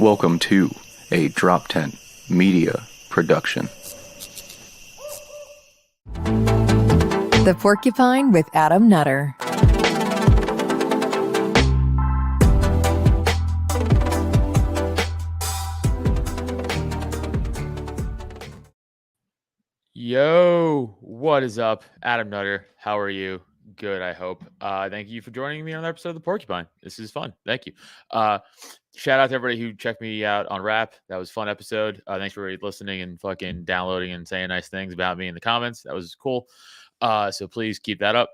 Welcome to a Drop 10 Media Production. The Porcupine with Adam Nutter. Yo, what is up? Adam Nutter. How are you? Good, I hope. Thank you for joining me on the episode of The Porcupine. This is fun. Thank you. Shout out to everybody who checked me out on Rap. That was a fun episode. Thanks for listening and fucking downloading and saying nice things about me in the comments. That was cool. So please keep that up.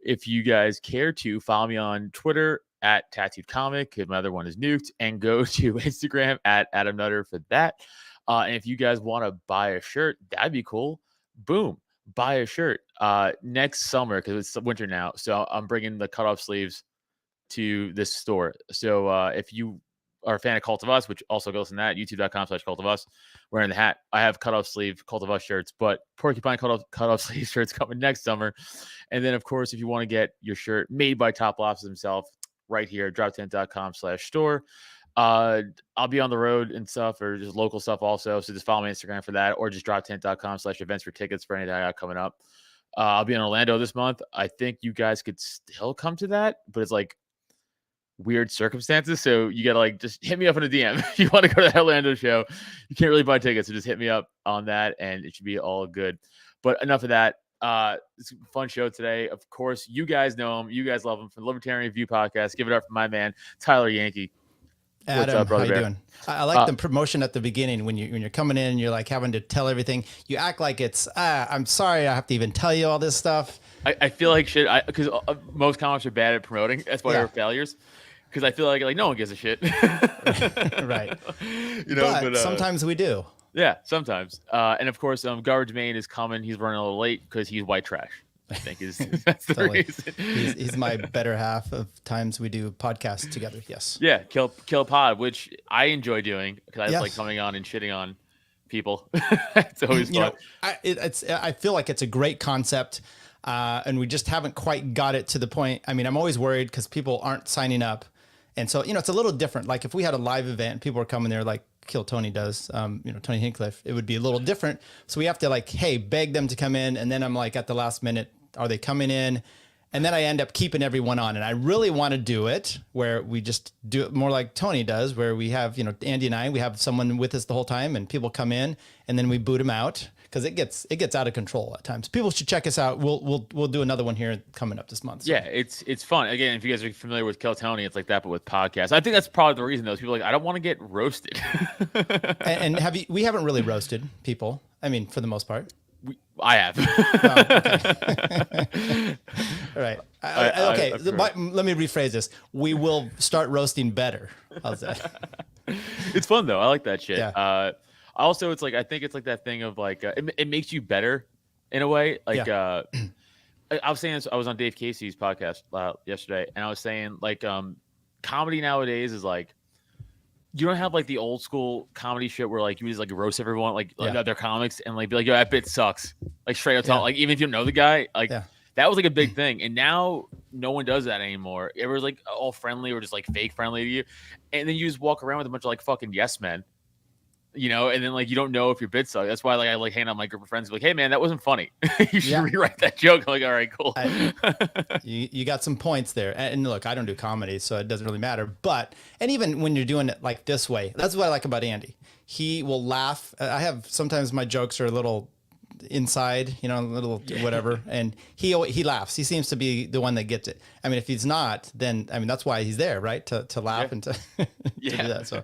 If you guys care to, follow me on Twitter at Tattooed Comic. My other one is Nuked. And go to Instagram at Adam Nutter for that. And if you guys want to buy a shirt, that'd be cool. Boom. Buy a shirt next summer, because it's winter now. So I'm bringing the cutoff sleeves to this store. So if you are a fan of Cult of Us, which also goes in that, youtube.com/Cult of Us, wearing the hat, I have cutoff sleeve Cult of Us shirts, but Porcupine cutoff sleeve shirts coming next summer. And then, of course, if you want to get your shirt made by Top Lobster himself, right here, drop10.com/store. I'll be on the road and stuff, or just local stuff also. So just follow me on Instagram for that, or just drop10.com/events for tickets for anything I got coming up. I'll be in Orlando this month. I think you guys could still come to that, but it's like weird circumstances. So you got to like just hit me up in a DM if you want to go to the Orlando show. You can't really buy tickets, so just hit me up on that and it should be all good. But enough of that. It's a fun show today. Of course, you guys know him. You guys love him from the Libertarian View podcast. Give it up for my man, Tyler Janke. Adam, up, how you Bear? doing? I like the promotion at the beginning when you're coming in, you're like having to tell everything. You act like it's, I'm sorry, I have to even tell you all this stuff. I feel like shit, because most comics are bad at promoting. That's why they're failures. Because I feel like no one gives a shit. Right. You know, but sometimes we do. Yeah, sometimes. And of course, Garbage Mane is coming. He's running a little late because he's white trash. I think that's the reason. He's my better half of times we do podcasts together. Yes. Yeah, kill pod, which I enjoy doing because I just like coming on and shitting on people. It's always fun. You know, I feel like it's a great concept, and we just haven't quite got it to the point. I mean, I'm always worried because people aren't signing up, and so it's a little different. Like if we had a live event, people are coming there like Kill Tony does, Tony Hinchcliffe, it would be a little different. So we have to like, hey, beg them to come in, and then I'm like at the last minute, are they coming in? And then I end up keeping everyone on. And I really want to do it where we just do it more like Tony does, where we have, Andy and I, we have someone with us the whole time and people come in and then we boot them out because it gets out of control at times. People should check us out. We'll do another one here coming up this month. So. Yeah, it's fun. Again, if you guys are familiar with Kill Tony, it's like that, but with podcasts. I think that's probably the reason those people are like, I don't want to get roasted. and we haven't really roasted people. I mean, for the most part. I have. Okay. All right. Okay. Let me rephrase this. We will start roasting better. How's that? It's fun though. I like that shit. Yeah. Also, it's like I think it's like that thing of like it makes you better in a way. Like I was saying this, I was on Dave Casey's podcast yesterday, and I was saying like comedy nowadays is like. You don't have like the old school comedy shit where like you just like roast everyone like other comics and like be like, yo, that bit sucks. Like straight up talk, like even if you know the guy, like that was like a big thing. And now no one does that anymore. It was like all friendly or just like fake friendly to you. And then you just walk around with a bunch of like fucking yes men. And then like you don't know if your bit sucks. That's why like I like hang out with my group of friends like, hey man, that wasn't funny. You should rewrite that joke. I'm like, all right, cool. You got some points there. And look, I don't do comedy, so it doesn't really matter. And even when you're doing it like this way, that's what I like about Andy. He will laugh. I have sometimes my jokes are a little inside, a little whatever, and he laughs. He seems to be the one that gets it. I mean, if he's not, then that's why he's there, right? To laugh and to do that. So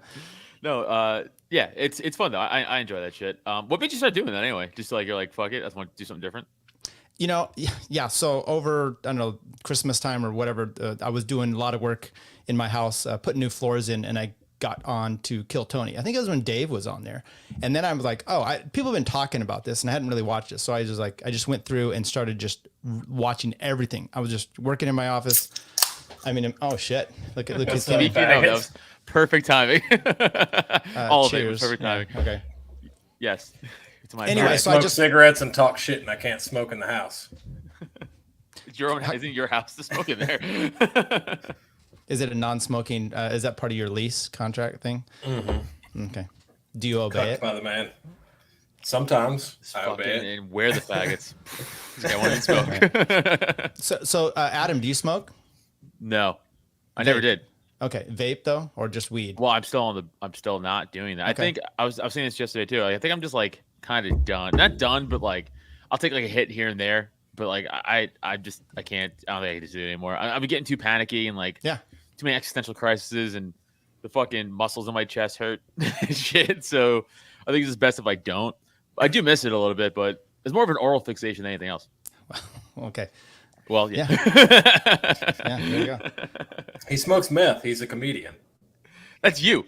no, yeah, it's fun though. I enjoy that shit. What made you start doing that anyway? Just like you're like, fuck it, I just want to do something different. Yeah. So over, I don't know, Christmas time or whatever, I was doing a lot of work in my house, putting new floors in, and I got on to Kill Tony. I think it was when Dave was on there, and then I was like, people have been talking about this, and I hadn't really watched it, so I just went through and started just watching everything. I was just working in my office. I mean, oh shit! Look at that was perfect timing. All cheers. Of it was perfect timing. Yeah, okay. Yes. Anyway, I smoke cigarettes and talk shit, and I can't smoke in the house. It's your own. Isn't your house to smoke in there? Is it a non-smoking? Is that part of your lease contract thing? Mm-hmm. Okay. Do you obey it? By the man. Sometimes I obey it. And wear the faggots. I want to smoke. So Adam, do you smoke? No, I never did. Okay, vape though, or just weed? Well, I'm still not doing that. Okay. I think I was saying this yesterday too. Like, I think I'm just like kind of done. Not done, but like I'll take like a hit here and there. But like I can't. I don't think I can just do it anymore. I've been getting too panicky and like too many existential crises and the fucking muscles in my chest hurt and shit. So I think it's just best if I don't. I do miss it a little bit, but it's more of an oral fixation than anything else. Okay. Well, yeah. Yeah, there you go. He smokes meth. He's a comedian. That's you.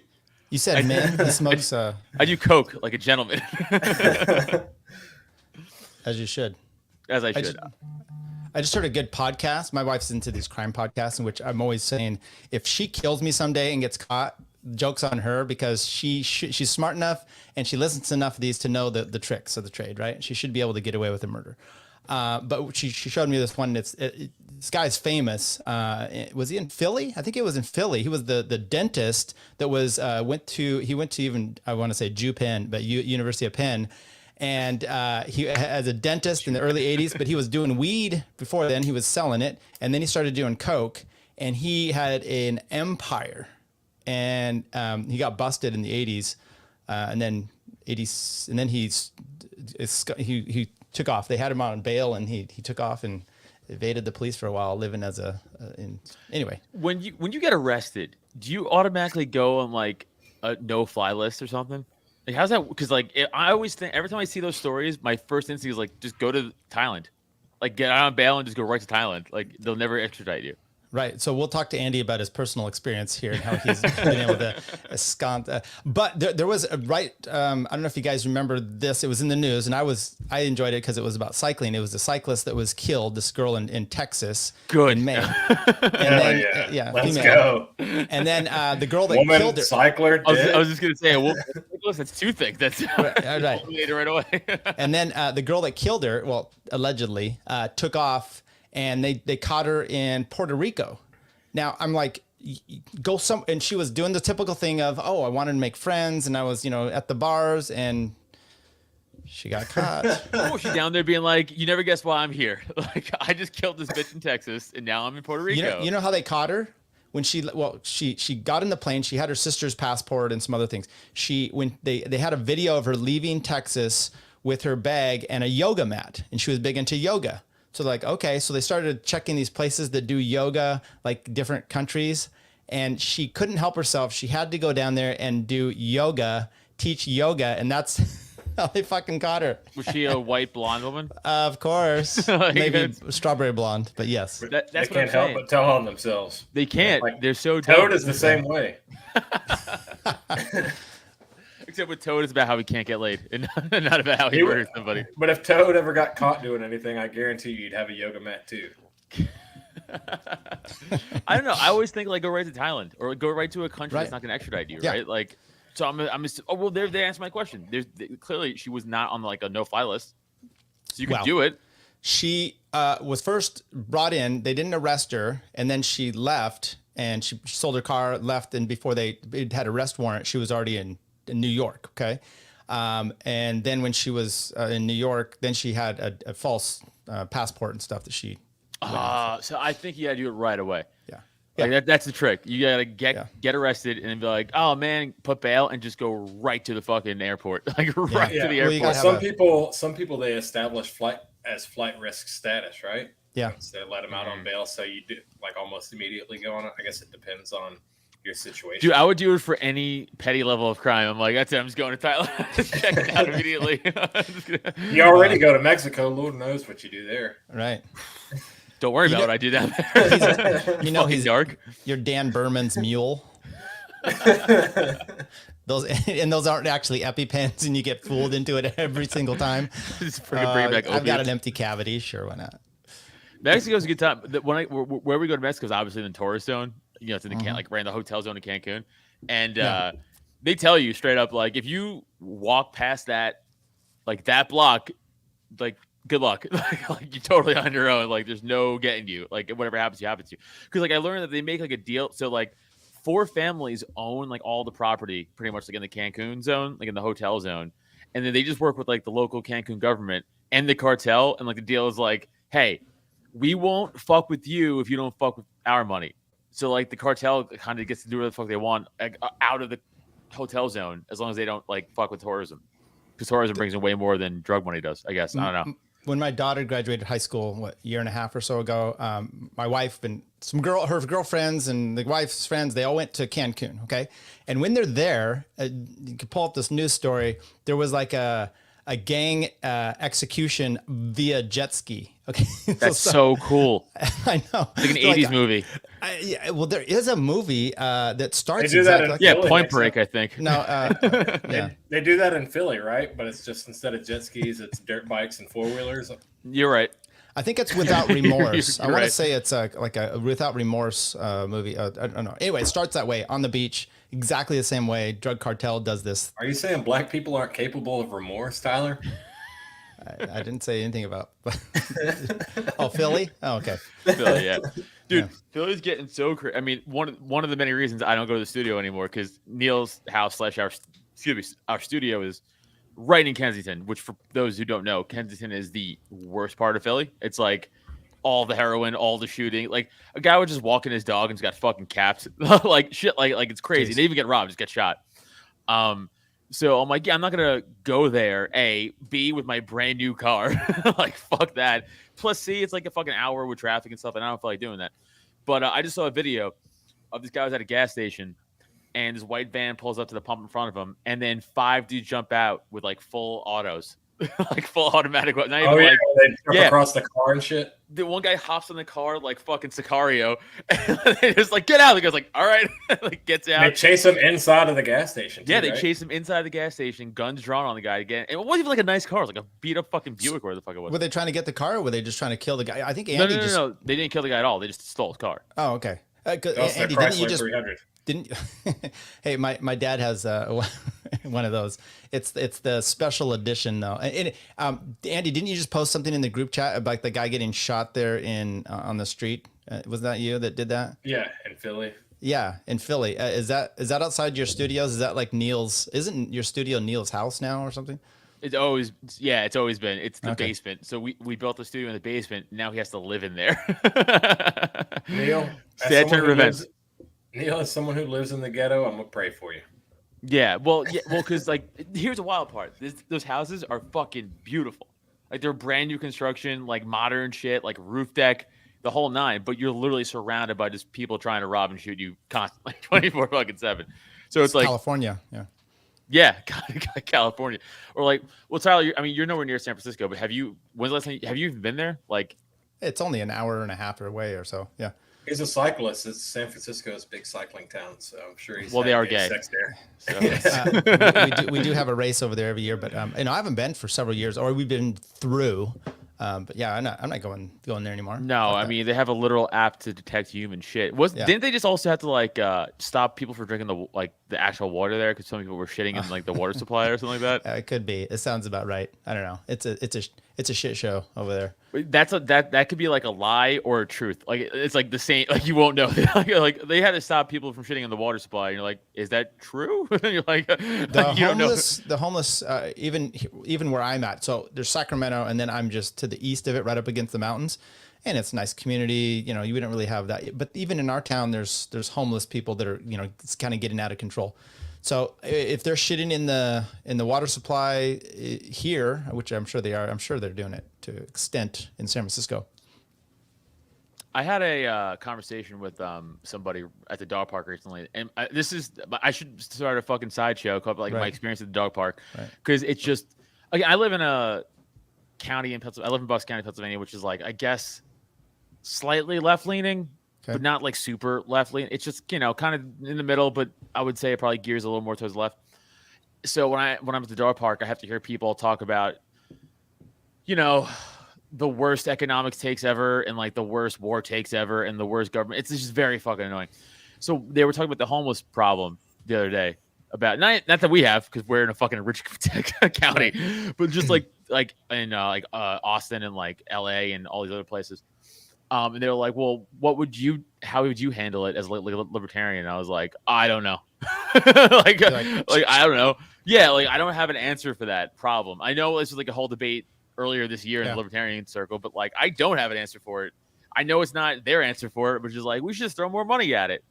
You said meth. He smokes. I do coke like a gentleman. As you should. As I should. I just heard a good podcast. My wife's into these crime podcasts in which I'm always saying, if she kills me someday and gets caught, joke's on her, because she's smart enough and she listens to enough of these to know the tricks of the trade, right? She should be able to get away with a murder. But she showed me this one. This guy's famous. Was he in Philly? I think it was in Philly. He was the dentist that was went to even, I want to say Penn, but University of Penn. And he as a dentist in the early 80s, but he was doing weed before then. He was selling it. And then he started doing coke, and he had an empire. And he got busted in the 80s, and then he took off. They had him on bail, and he took off and evaded the police for a while, living as anyway. When you get arrested, do you automatically go on like a no-fly list or something? Like, how's that? Because like I always think every time I see those stories, my first instinct is like just go to Thailand, like get out on bail and just go right to Thailand. Like they'll never extradite you. Right. So we'll talk to Andy about his personal experience here and how he's been able to ensconce. But there was a I don't know if you guys remember this. It was in the news, and I enjoyed it because it was about cycling. It was a cyclist that was killed. This girl in Texas. Good. In May. And then, let's female. go. And then the girl that Woman killed her. cycler. I was just gonna say, well, that's two things. That's right. right away. And then the girl that killed her, well, allegedly, took off. And they caught her in Puerto Rico. Now I'm like, and she was doing the typical thing of, I wanted to make friends, and I was, at the bars, and she got caught. She's down there being like, you never guess why I'm here. Like, I just killed this bitch in Texas, and now I'm in Puerto Rico. You know how they caught her? When she got in the plane, she had her sister's passport and some other things. When they had a video of her leaving Texas with her bag and a yoga mat, and she was big into yoga. So like, okay, so they started checking these places that do yoga, like different countries, and she couldn't help herself. She had to go down there and do yoga, teach yoga, and that's how they fucking caught her. Was she a white blonde woman? Of course. Like, maybe strawberry blonde, but yes. That's they what can't I'm help saying. but tell on themselves. They can't. Like, They're so Toad dumb. is the same way. Except with Toad, it's about how he can't get laid, and not about how he murders somebody. But if Toad ever got caught doing anything, I guarantee you'd have a yoga mat too. I don't know. I always think like go right to Thailand or go right to a country that's not going to extradite you, Yeah. right? Like, so I'm just. Oh well, they answered my question. Clearly she was not on like a no-fly list, so you could do it. She was first brought in. They didn't arrest her, and then she left, and she sold her car, left, and before they had arrest warrant, she was already in New York. Okay. And then when she was in New York, then she had a false passport and stuff that she. So I think you got to do it right away. Yeah. Like that's the trick. You got to get arrested and then be like, oh man, put bail and just go right to the fucking airport, like right to the airport. Well, some people they establish flight risk status, right? Yeah. So they let them out on bail, so you do like almost immediately go on it. I guess it depends on your situation. Dude, I would do it for any petty level of crime. I'm like, that's it. I'm just going to Thailand. Just check it out immediately. You already go to Mexico. Lord knows what you do there. Right. Don't worry about what I do down there. He's dark. You're Dan Berman's mule. Those aren't actually EpiPens, and you get fooled into it every single time. Just bring back I've got an empty cavity. Sure, why not? Mexico's a good time. Where we go to Mexico is obviously in the tourist zone. You know, it's in the like right in the hotel zone in Cancun, and they tell you straight up like if you walk past that block, like good luck. Like you're totally on your own. Like there's no getting you. Like whatever happens, happens to you. Because like I learned that they make like a deal. So like 4 families own like all the property, pretty much like in the Cancun zone, like in the hotel zone, and then they just work with like the local Cancun government and the cartel. And like the deal is like, hey, we won't fuck with you if you don't fuck with our money. So like the cartel kind of gets to do whatever the fuck they want like, out of the hotel zone as long as they don't like fuck with tourism. Because tourism brings in way more than drug money does, I guess. I don't know. When my daughter graduated high school, what, year and a half or so ago, my wife and her girlfriends and the wife's friends, they all went to Cancun. Okay. And when they're there, you can pull up this news story. There was like a gang execution via jet ski. Okay. That's so cool. I know. Like an 80s movie. Yeah, well, there is a movie that starts. They do that in Philly, Point Break, I think. No, yeah. They do that in Philly, right? But it's just instead of jet skis, it's dirt bikes and 4-wheelers. You're right. I think it's Without Remorse. I want right. to say it's like a Without Remorse movie. I don't know. Anyway, it starts that way on the beach, exactly the same way. Drug cartel does this. Are you saying black people aren't capable of remorse, Tyler? I didn't say anything about. Oh, Philly? Oh, okay. Philly, yeah. Dude, Yeah. Philly's getting so crazy. I mean, one of the many reasons I don't go to the studio anymore because Neil's house / our studio is right in Kensington, which for those who don't know, Kensington is the worst part of Philly. It's like all the heroin, all the shooting. Like a guy would just walk in his dog and he's got fucking caps, like shit, like it's crazy. Jeez. They even get robbed, just get shot. So I'm like, yeah, I'm not gonna go there. A, B, with my brand new car, like fuck that. Plus, C, it's like a fucking hour with traffic and stuff, and I don't feel like doing that. But I just saw a video of this guy was at a gas station, and this white van pulls up to the pump in front of him, and then 5 dudes jump out with like full autos, like full automatic. Not even Oh, yeah. like, They jump across the car and shit. the one guy hops in the car like fucking Sicario, and they just like get out. The guy's like, all right, like gets out. They chase him inside of the gas station. Yeah, too, they right? chase him inside the gas station, guns drawn on the guy again. And it wasn't even like a nice car. It was like a beat up fucking Buick, where the fuck it was. Were they trying to get the car, or were they just trying to kill the guy? I think No, Andy no. They didn't kill the guy at all. They just stole his car. Oh, okay. That was Andy, the didn't you Chrysler just 300. didn't? Hey, my dad has one of those. It's the special edition though. And Andy, didn't you just post something in the group chat about the guy getting shot there on the street? Was that you that did that? Yeah, in Philly. Yeah, in Philly. Is that outside your studios? Is that like Neil's? Isn't your studio Neil's house now or something? It's always been. It's the Okay. basement. So we built the studio in the basement. Now he has to live in there. Neil, Sad turn of events. Neil, as someone who lives in the ghetto, I'm gonna pray for you. Yeah, well, because like here's a wild part. Those houses are fucking beautiful. Like they're brand new construction, like modern shit, like roof deck, the whole nine. But you're literally surrounded by just people trying to rob and shoot you constantly, 24/7. So it's like California. Yeah. yeah, California, or like, well, Tyler, you're nowhere near San Francisco, but when's the last time? Have you even been there? Like, It's only an hour and a half away or so. Yeah. He's a cyclist. It's San Francisco's big cycling town, so I'm sure he's. Well, they had are gay gay. sex there. so, we do have a race over there every year, but I haven't been for several years, or we've been through. But yeah, I'm not going there anymore. no, I mean they have a literal app to detect human shit. Didn't they just also have to like stop people from drinking the actual water there because some people were shitting in like the water supply or something like that? It could be. It sounds about right. I don't know. It's a shit show over there. That could be like a lie or a truth. Like it's like the same. Like you won't know. like they had to stop people from shitting in the water supply. And you're like, is that true? and you're like, The homeless, even where I'm at. So there's Sacramento, and then I'm just to the east of it, right up against the mountains, and it's a nice community. You wouldn't really have that. But even in our town, there's homeless people that are it's kind of getting out of control. So if they're shitting in the water supply here, which I'm sure they are, I'm sure they're doing it to extent in San Francisco. I had a conversation with somebody at the dog park recently, and I should start a fucking sideshow called like my experience at the dog park, because it's just I live in a county in Pennsylvania. I live in Bucks County, Pennsylvania, which is like I guess slightly left leaning. But not like super left leaning. It's just kind of in the middle, but I would say it probably gears a little more towards the left. So when I'm at the dog park, I have to hear people talk about, the worst economics takes ever, and like the worst war takes ever, and the worst government. It's just very fucking annoying. So they were talking about the homeless problem the other day. About not that we have, because we're in a fucking rich county, but just like like in Austin and like LA and all these other places. And they were like, well, how would you handle it as a libertarian? And I was like, I don't know. like I don't know. Yeah, like I don't have an answer for that problem. I know this was like a whole debate earlier this year in the libertarian circle, but like I don't have an answer for it. I know it's not their answer for it, which is like we should just throw more money at it.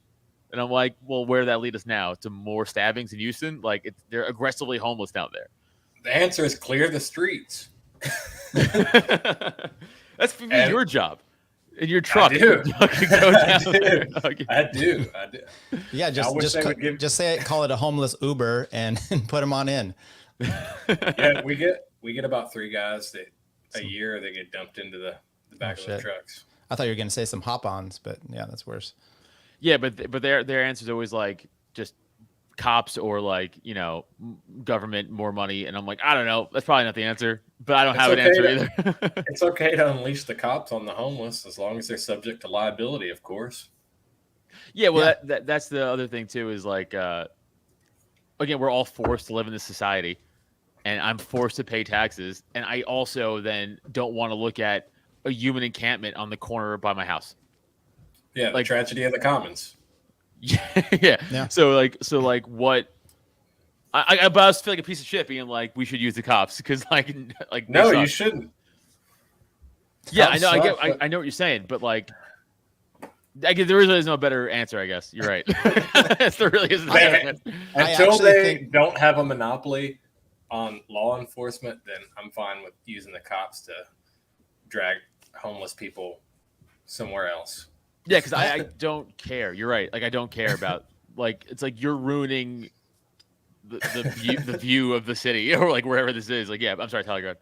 And I'm like, well, where did that lead us now? To more stabbings in Houston? Like they're aggressively homeless down there. The answer is clear the streets. That's your job. In your truck. I do. I do. Yeah, just say it, call it a homeless Uber and put them on in. Yeah, we get about 3 guys that a year they get dumped into the back of the trucks. I thought you were going to say some hop-ons, but yeah, that's worse. Yeah, but their answer is always like just cops or like government, more money, and I'm like, I don't know, that's probably not the answer, but I don't have an answer either. It's okay to unleash the cops on the homeless as long as they're subject to liability, of course. Yeah, well, that's the other thing too is like again, we're all forced to live in this society, and I'm forced to pay taxes, and I also then don't want to look at a human encampment on the corner by my house. Yeah, the tragedy of the commons. Yeah. So what? I just feel like a piece of shit being like we should use the cops because like no, you shouldn't. Yeah, I know. I know what you're saying, but like, there is no better answer. I guess you're right. There really isn't. Until they don't have a monopoly on law enforcement, then I'm fine with using the cops to drag homeless people somewhere else. Yeah, because I don't care. You're right. Like I don't care about like it's like you're ruining the view of the city or like wherever this is. Like I'm sorry, Tyler. Go ahead.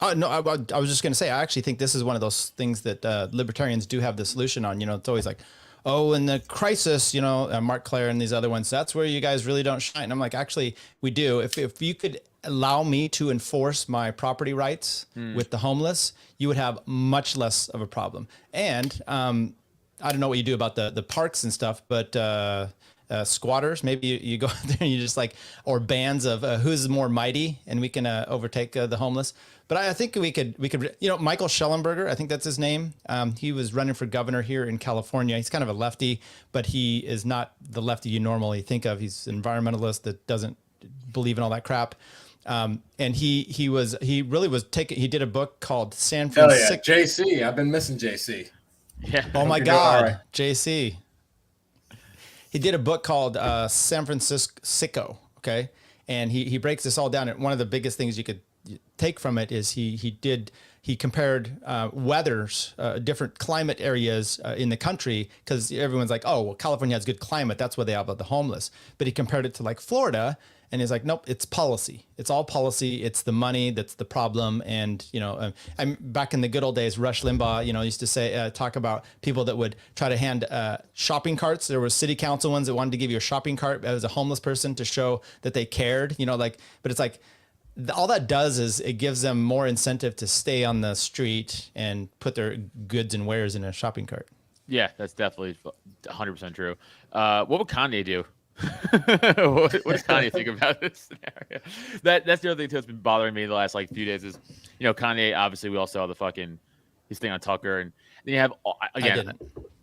Oh no, I was just going to say I actually think this is one of those things that libertarians do have the solution on. It's always like, oh, in the crisis, Mark Claire and these other ones, that's where you guys really don't shine. And I'm like, actually, we do. If you could allow me to enforce my property rights with the homeless, you would have much less of a problem. And I don't know what you do about the parks and stuff, but squatters, maybe you go there and you just like, or bands of who's more mighty, and we can overtake the homeless. But I think we could, Michael Schellenberger, I think that's his name. He was running for governor here in California. He's kind of a lefty, but he is not the lefty you normally think of. He's an environmentalist that doesn't believe in all that crap. And he did a book called San Francisco. Hell yeah, JC. I've been missing JC. Yeah. Oh my God, right. JC. He did a book called San Francisco. Okay. And he breaks this all down. And one of the biggest things you could take from it is he compared weathers, different climate areas in the country, because everyone's like, oh, well, California has good climate. That's why they have the homeless. But he compared it to like Florida. And he's like, nope, it's policy. It's all policy. It's the money that's the problem. And, I'm back in the good old days, Rush Limbaugh, used to say, talk about people that would try to hand shopping carts. There were city council ones that wanted to give you a shopping cart as a homeless person to show that they cared, but it's like, all that does is it gives them more incentive to stay on the street and put their goods and wares in a shopping cart. Yeah, that's definitely 100% true. What would Kanye do? what does Kanye think about this scenario? That's the other thing too that's been bothering me the last like few days is, Kanye. Obviously, we all saw the fucking his thing on Tucker, and then you have again.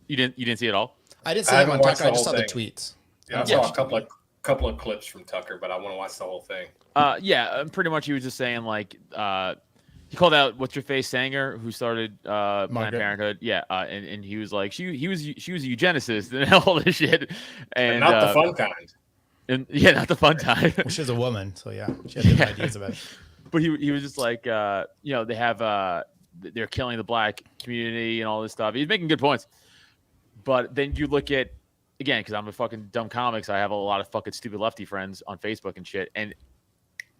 You didn't see it all. I didn't see it on Tucker. I just saw the tweets. Yeah, I saw a couple of clips from Tucker, but I want to watch the whole thing. Pretty much he was just saying like he called out what's your face Sanger who started Planned Parenthood. And he was like she was a eugenicist and all this shit, and not the fun kind. And not the fun kind. Well, she was a woman, so yeah, she had different ideas about it. But he was just like they have they're killing the black community and all this stuff. He's making good points, but then you look at again because I'm a fucking dumb comic, so I have a lot of fucking stupid lefty friends on Facebook and shit, and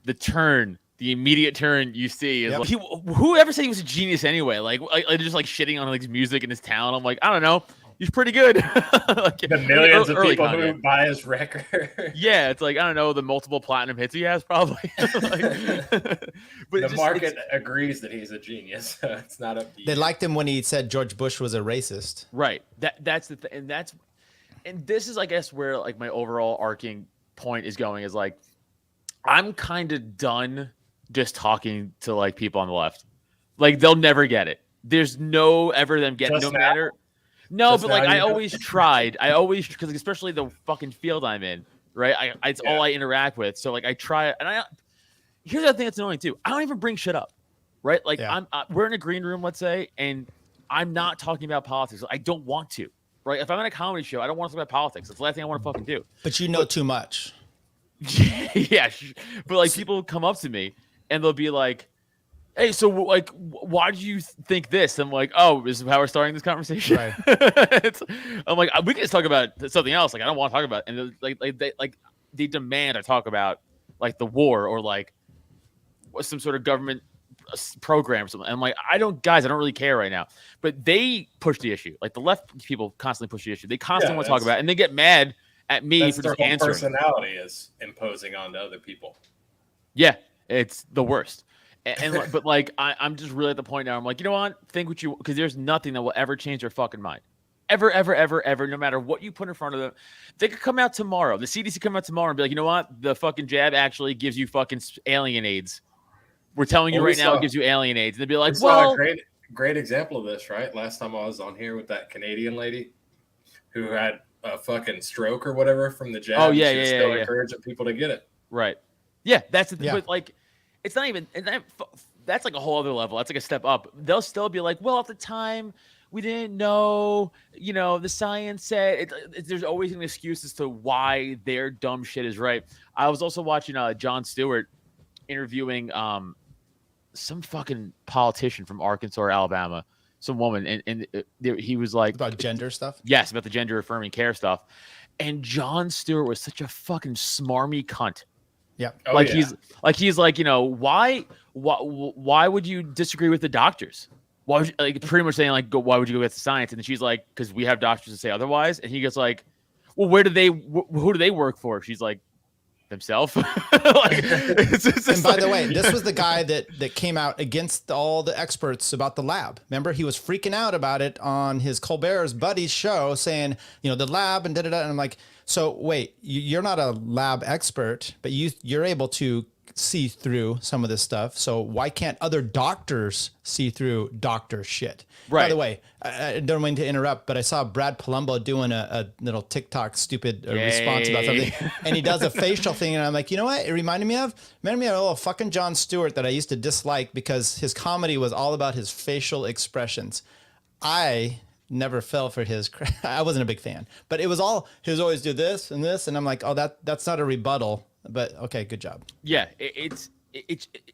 the immediate turn you see is like, whoever said he was a genius anyway? Like just like shitting on like his music in his town. I'm like, I don't know. He's pretty good. Like, the millions of people who buy his record. Yeah, it's like I don't know the multiple platinum hits he has probably. But the market agrees that he's a genius. It's not up to you. They liked him when he said George Bush was a racist. Right. That's the thing, and this is I guess where like my overall arcing point is going is like I'm kind of done just talking to like people on the left. Like they'll never get it. There's no ever them get no matter. No, but like I always tried. I always because especially the fucking field I'm in, right? It's all I interact with. So like I try and here's the thing that's annoying too. I don't even bring shit up, right? Like we're in a green room, let's say, and I'm not talking about politics. I don't want to, right? If I'm in a comedy show, I don't want to talk about politics. That's the last thing I want to fucking do. But you know too much. Yeah, but like people come up to me and they'll be like, "Hey, so like, why do you think this?" I'm like, "Oh, this is how we're starting this conversation." Right. I'm like, we can just talk about something else. Like, I don't want to talk about it. And they demand I talk about like the war or like some sort of government program or something. And I'm like, I don't really care right now. But they push the issue. Like the left people constantly push the issue. They constantly want to talk about it, and they get mad at me for just answering. Personality is imposing onto other people. Yeah, it's the worst. But like I'm just really at the point now. I'm like, you know what? Think what you because there's nothing that will ever change their fucking mind. Ever. No matter what you put in front of them, they could come out tomorrow. The CDC come out tomorrow and be like, you know what? The fucking jab actually gives you fucking alien AIDS. We're telling you right now, it gives you alien AIDS. And they'd be like, well, a great example of this, right? Last time I was on here with that Canadian lady who had a fucking stroke or whatever from the jab. Oh yeah, encouraging people to get it. Right. Yeah, that's the thing. But like, it's not even. That's like a whole other level. That's like a step up. They'll still be like, well, at the time we didn't know. You know, the science said. There's always an excuse as to why their dumb shit is right. I was also watching Jon Stewart interviewing some fucking politician from Arkansas or Alabama, some woman, and he was like about gender stuff. Yes, about the gender affirming care stuff. And Jon Stewart was such a fucking smarmy cunt. Yeah, he's like, you know, why would you disagree with the doctors? Why would you, like pretty much saying like, why would you go against the science? And she's like, because we have doctors to say otherwise. And he goes like, well, who do they work for? She's like, themselves. And by the way, this was the guy that came out against all the experts about the lab. Remember, he was freaking out about it on his Colbert's buddy's show, saying, you know, the lab and da-da-da. And I'm like, so wait, you're not a lab expert, but you're able to see through some of this stuff. So why can't other doctors see through doctor shit? Right. By the way, I don't mean to interrupt, but I saw Brad Palumbo doing a little TikTok stupid response about something, and he does a facial thing, and I'm like, you know what? It reminded me of a little fucking Jon Stewart that I used to dislike because his comedy was all about his facial expressions. I never fell for his. I wasn't a big fan, but he was always do this and this, and I'm like, oh, that's not a rebuttal. But okay, good job. Yeah, it's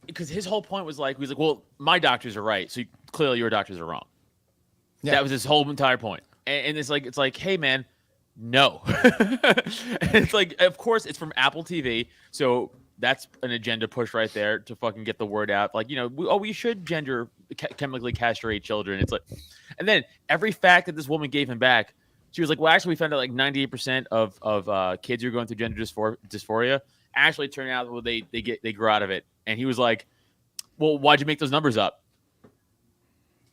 because his whole point was like, he was like, well, my doctors are right, so clearly your doctors are wrong. Yeah. That was his whole entire point. And it's like, hey man, no. And it's like, of course, it's from Apple TV, so that's an agenda push right there to fucking get the word out. Like, you know, we should chemically castrate children. It's like, and then every fact that this woman gave him back, she was like, well, actually, we found out like 98% of kids who are going through gender dysphoria actually turn out, well, they grow out of it. And he was like, well, why'd you make those numbers up?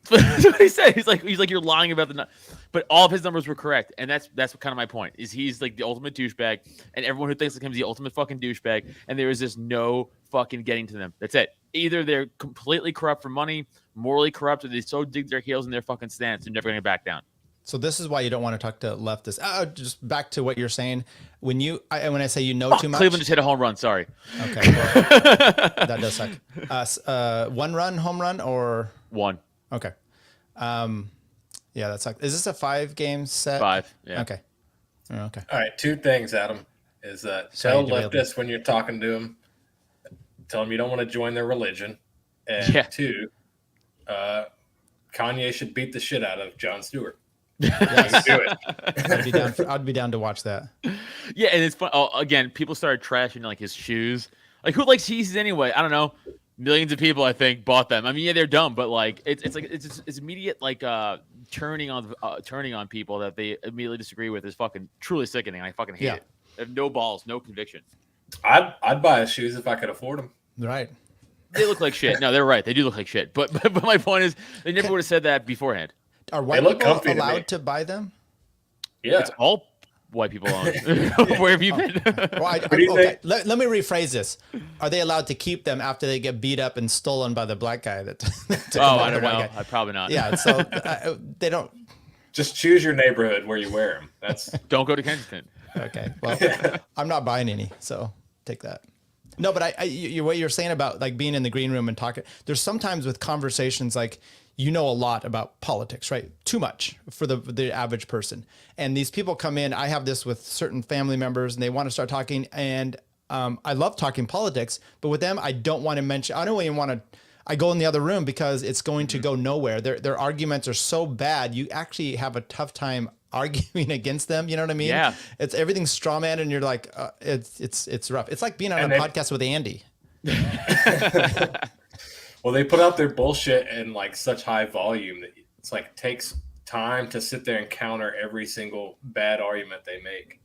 That's what he said. He's like, you're lying about the but all of his numbers were correct. And that's kind of my point, is he's like the ultimate douchebag, and everyone who thinks like him is the ultimate fucking douchebag. And there is just no fucking getting to them. That's it. Either they're completely corrupt for money, morally corrupt, or they so dig their heels in their fucking stance, they're never going to back down. So this is why you don't want to talk to leftists. Just back to what you're saying. When I say you know too much, Cleveland just hit a home run. Sorry. Okay, well, that does suck. 1 run, home run, or 1? Okay. Yeah, that sucks. Is this a 5-game set? 5. Yeah. Okay. Okay. All right. 2 things, Adam, is that tell leftists when you're talking to them, tell them you don't want to join their religion, and 2, Kanye should beat the shit out of Jon Stewart. Yes. Do it. I'd be down to watch that. Yeah, and it's fun. Oh, again, people started trashing like his shoes. Like, who likes Yeezys anyway? I don't know. Millions of people, I think, bought them. I mean, yeah, they're dumb, but like, it's immediate like turning on people that they immediately disagree with is fucking truly sickening. I fucking hate it. They have no balls, no conviction. I'd buy his shoes if I could afford them. Right. They look like shit. No, they're right. They do look like shit. But my point is, they never would have said that beforehand. Are white people allowed to buy them? Yeah, it's all white people own. Where have you been? Well, okay. Let me rephrase this. Are they allowed to keep them after they get beat up and stolen by the black guy? I don't know. Probably not. Yeah, so they don't. Just choose your neighborhood where you wear them. Don't go to Kensington. Okay, well, I'm not buying any, so take that. No, but what you're saying about like being in the green room and talking, there's sometimes with conversations like, you know a lot about politics, right? Too much for the average person. And these people come in, I have this with certain family members and they want to start talking. And I love talking politics, but with them, I don't want to mention, I don't even want to, I go in the other room because it's going to go nowhere. Their arguments are so bad. You actually have a tough time arguing against them. You know what I mean? Yeah. It's everything's straw man and you're like, it's rough. It's like being on a podcast with Andy. Well, they put out their bullshit in like such high volume that it's like takes time to sit there and counter every single bad argument they make.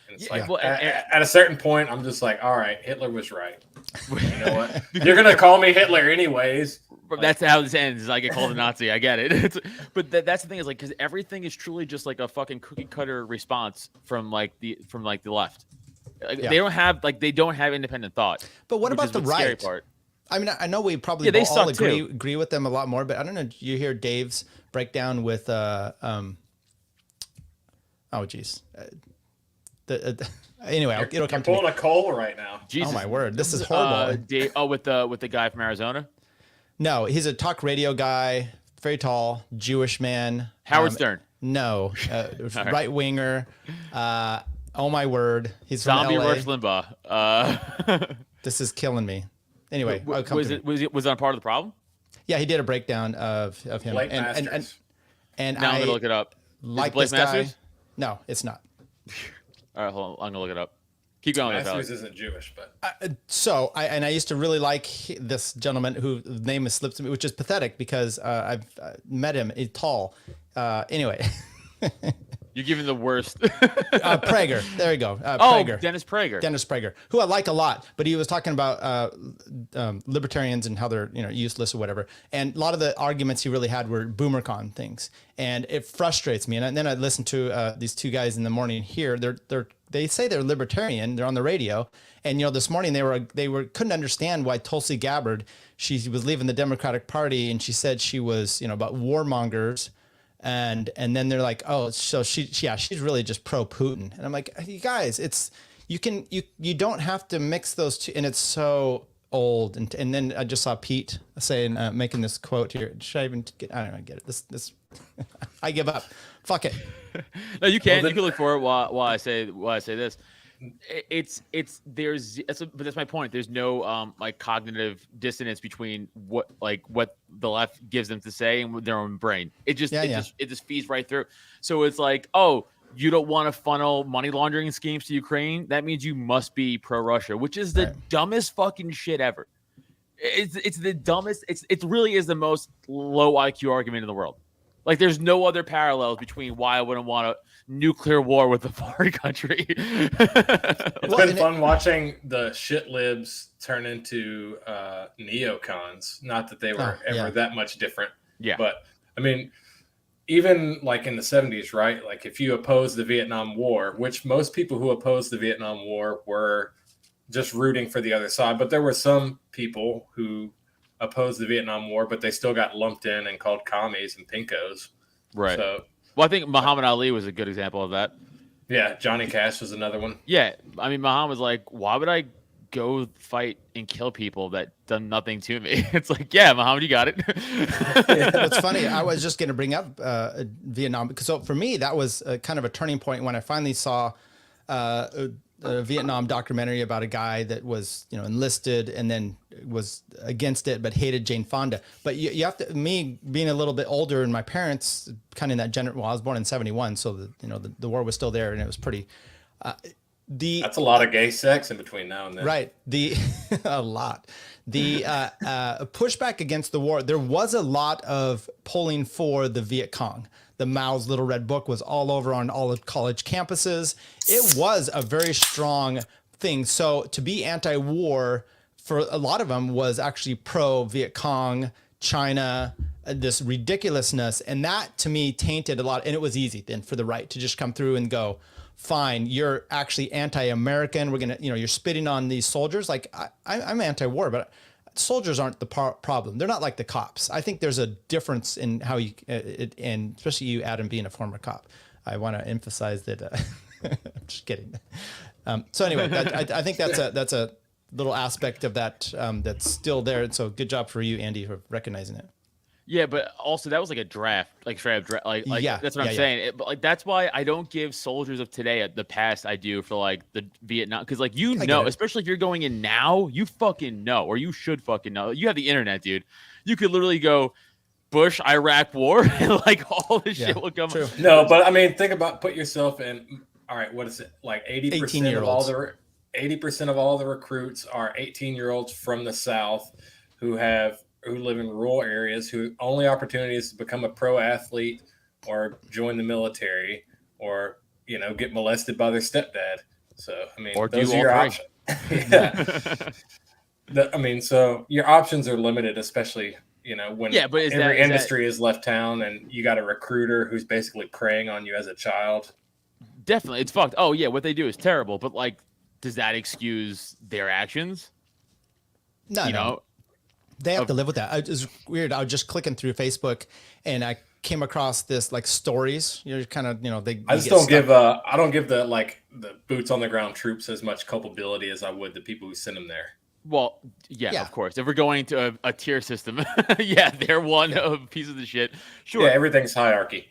And it's like at a certain point, I'm just like, all right, Hitler was right. You know what? You're gonna call me Hitler anyways. That's how this ends. I get called a Nazi. I get it. But that's the thing is like because everything is truly just like a fucking cookie cutter response from the left. They don't have independent thought. But what about the right? Part. I mean, I know we probably all agree with them a lot more, but I don't know. You hear Dave's breakdown with anyway, it'll come to me. Pulling a coal right now. Jesus. Oh my word, this is horrible. With the guy from Arizona. No, he's a talk radio guy, very tall, Jewish man. Howard Stern. No, right winger. Oh my word, he's Zombie from LA. Rush Limbaugh. This is killing me. Anyway, was that a part of the problem? Yeah, he did a breakdown of him. Blake and now I'm gonna look it up. Like Blake this Masters? guy. No, it's not. All right, hold on. I'm gonna look it up. Keep going. Masters isn't Jewish, but I used to really like this gentleman whose name has slipped to me, which is pathetic because I've met him. He's tall. Anyway. You're giving the worst. Prager. There you go. Prager. Dennis Prager. Dennis Prager, who I like a lot, but he was talking about libertarians and how they're useless or whatever. And a lot of the arguments he really had were boomercon things, and it frustrates me. And then I listened to these two guys in the morning here. They say they're libertarian. They're on the radio, and this morning they couldn't understand why Tulsi Gabbard, she was leaving the Democratic Party, and she said she was about warmongers. And then they're like, oh, so she's really just pro Putin. And I'm like, you guys, you don't have to mix those two. And it's so old. And then I just saw Pete saying, making this quote here. Should I even get, I don't know, get it. This, I give up. Fuck it. No, you can. You can look for it while I say this. But that's my point. There's no like cognitive dissonance between what the left gives them to say and their own brain. It just feeds right through. So it's like, oh, you don't want to funnel money laundering schemes to Ukraine? That means you must be pro-Russia, which is the dumbest fucking shit ever. It's the dumbest. It really is the most low IQ argument in the world. Like, there's no other parallels between why I wouldn't want a nuclear war with a foreign country. It's been fun watching the shit libs turn into neocons. Not that they were ever that much different. Yeah. But, I mean, even like in the 70s, right? Like, if you oppose the Vietnam War, which most people who opposed the Vietnam War were just rooting for the other side. But there were some people who opposed the Vietnam War, but they still got lumped in and called commies and pinkos. Right. So, well, I think Muhammad Ali was a good example of that. Yeah, Johnny Cash was another one. Yeah, I mean, Muhammad was like, why would I go fight and kill people that done nothing to me? It's like, yeah, Muhammad, you got it. It's funny. I was just going to bring up Vietnam because for me, that was kind of a turning point when I finally saw a Vietnam documentary about a guy that was, enlisted and then was against it, but hated Jane Fonda. But you have to, me being a little bit older and my parents kind of in that I was born in 71. So the war was still there and it was pretty, that's a lot of gay sex in between now and then. Right. A lot. The pushback against the war, there was a lot of polling for the Viet Cong. The Mao's Little Red Book was all over on all of college campuses. It was a very strong thing. So to be anti-war for a lot of them was actually pro-Viet Cong, China, this ridiculousness. And that to me tainted a lot. And it was easy then for the right to just come through and go, fine, you're actually anti-American. We're going to, you're spitting on these soldiers. Like I'm anti-war, but soldiers aren't the problem. They're not like the cops. I think there's a difference in how you, and especially you, Adam, being a former cop. I want to emphasize that. I'm just kidding. So anyway, I think that's a little aspect of that that's still there. And so good job for you, Andy, for recognizing it. Yeah, but also that was like a draft, like straight up draft, like yeah, that's what I'm saying. But like that's why I don't give soldiers of today the past I do for like the Vietnam, because like especially if you're going in now, you fucking know, or you should fucking know. You have the internet, dude. You could literally go Bush, Iraq war, and like all this shit will come. True. No, but I mean, put yourself in. All right, what is it? Like 80% of all the 80% of all the recruits are 18-year-olds from the South who live in rural areas, who only opportunity is to become a pro athlete or join the military or, get molested by their stepdad. So, I mean, or those are your options. So your options are limited, especially, when every industry is left town and you got a recruiter who's basically preying on you as a child. Definitely. It's fucked. Oh, yeah, what they do is terrible. But, like, does that excuse their actions? No. They have to live with that. It was weird. I was just clicking through Facebook, and I came across this like stories. You're kind of, I don't give the boots on the ground troops as much culpability as I would the people who send them there. Well, yeah, of course. If we're going to a tier system, they're one of pieces of the shit. Sure. Yeah, everything's hierarchy.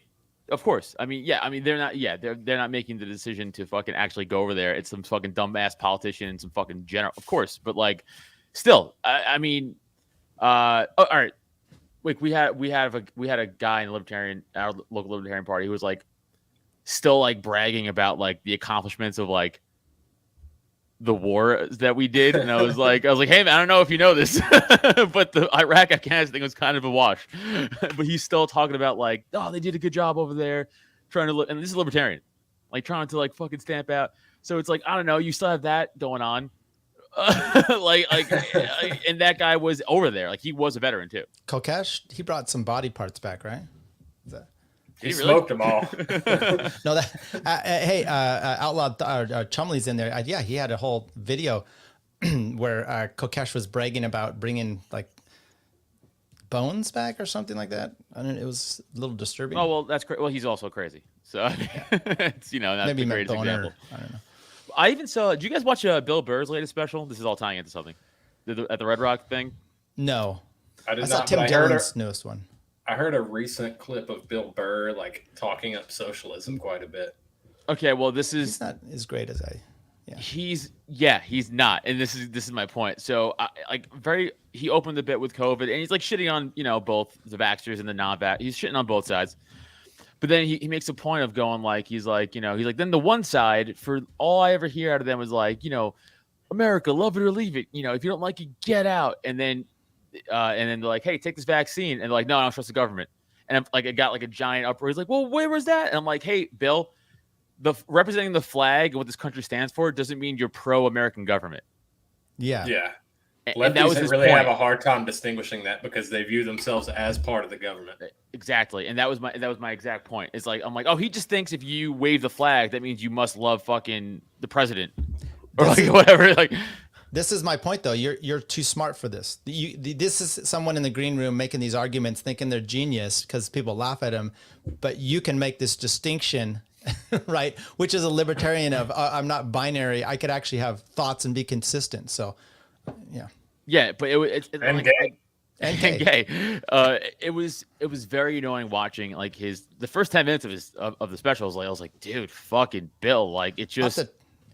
Of course. They're not. Yeah, they're not making the decision to fucking actually go over there. It's some fucking dumbass politician and some fucking general. Of course, but like, still, all right. Like we had a guy in our local Libertarian Party who was like still like bragging about like the accomplishments of like the war that we did, and I was like, hey man, I don't know if you know this, but the Iraq-Afghanistan thing was kind of a wash. But he's still talking about like, oh, they did a good job over there, trying to and this is Libertarian, like trying to like fucking stamp out. So it's like, I don't know, you still have that going on. And that guy was over there. Like he was a veteran too. Kokesh, he brought some body parts back, right? He smoked them all. No, Outlaw Chumley's in there. He had a whole video where Kokesh was bragging about bringing like bones back or something like that. I don't know, it was a little disturbing. Oh well, that's crazy. Well, he's also crazy, so it's not maybe the greatest example. I don't know. I even saw. Did you guys watch Bill Burr's latest special? This is all tying into something. At the Red Rock thing? No. I saw Tim Dillon's newest one. I heard a recent clip of Bill Burr like talking up socialism quite a bit. Okay, well he's not as great as he's not, and this is my point. So he opened a bit with COVID, and he's like shitting on both the vaxxers and the non-vax. He's shitting on both sides. But then he makes a point of going like, he's like, then the one side, for all I ever hear out of them was like, America, love it or leave it. If you don't like it, get out. And then they're like, hey, take this vaccine. And they're like, no, I don't trust the government. And I'm like, it got like a giant uproar. He's like, well, where was that? And I'm like, hey, Bill, representing the flag and what this country stands for doesn't mean you're pro-American government. Yeah. And that was his really point. Have a hard time distinguishing that because they view themselves as part of the government. Exactly, and that was my exact point. It's like I'm like, oh, he just thinks if you wave the flag, that means you must love fucking the president or like whatever. Like, this is my point though. You're too smart for this. This is someone in the green room making these arguments, thinking they're genius because people laugh at them. But you can make this distinction, right? Which is a libertarian of I'm not binary. I could actually have thoughts and be consistent. So. Yeah, but and gay. It was very annoying watching like the first 10 minutes of the special. I was like, dude, fucking Bill, like it just.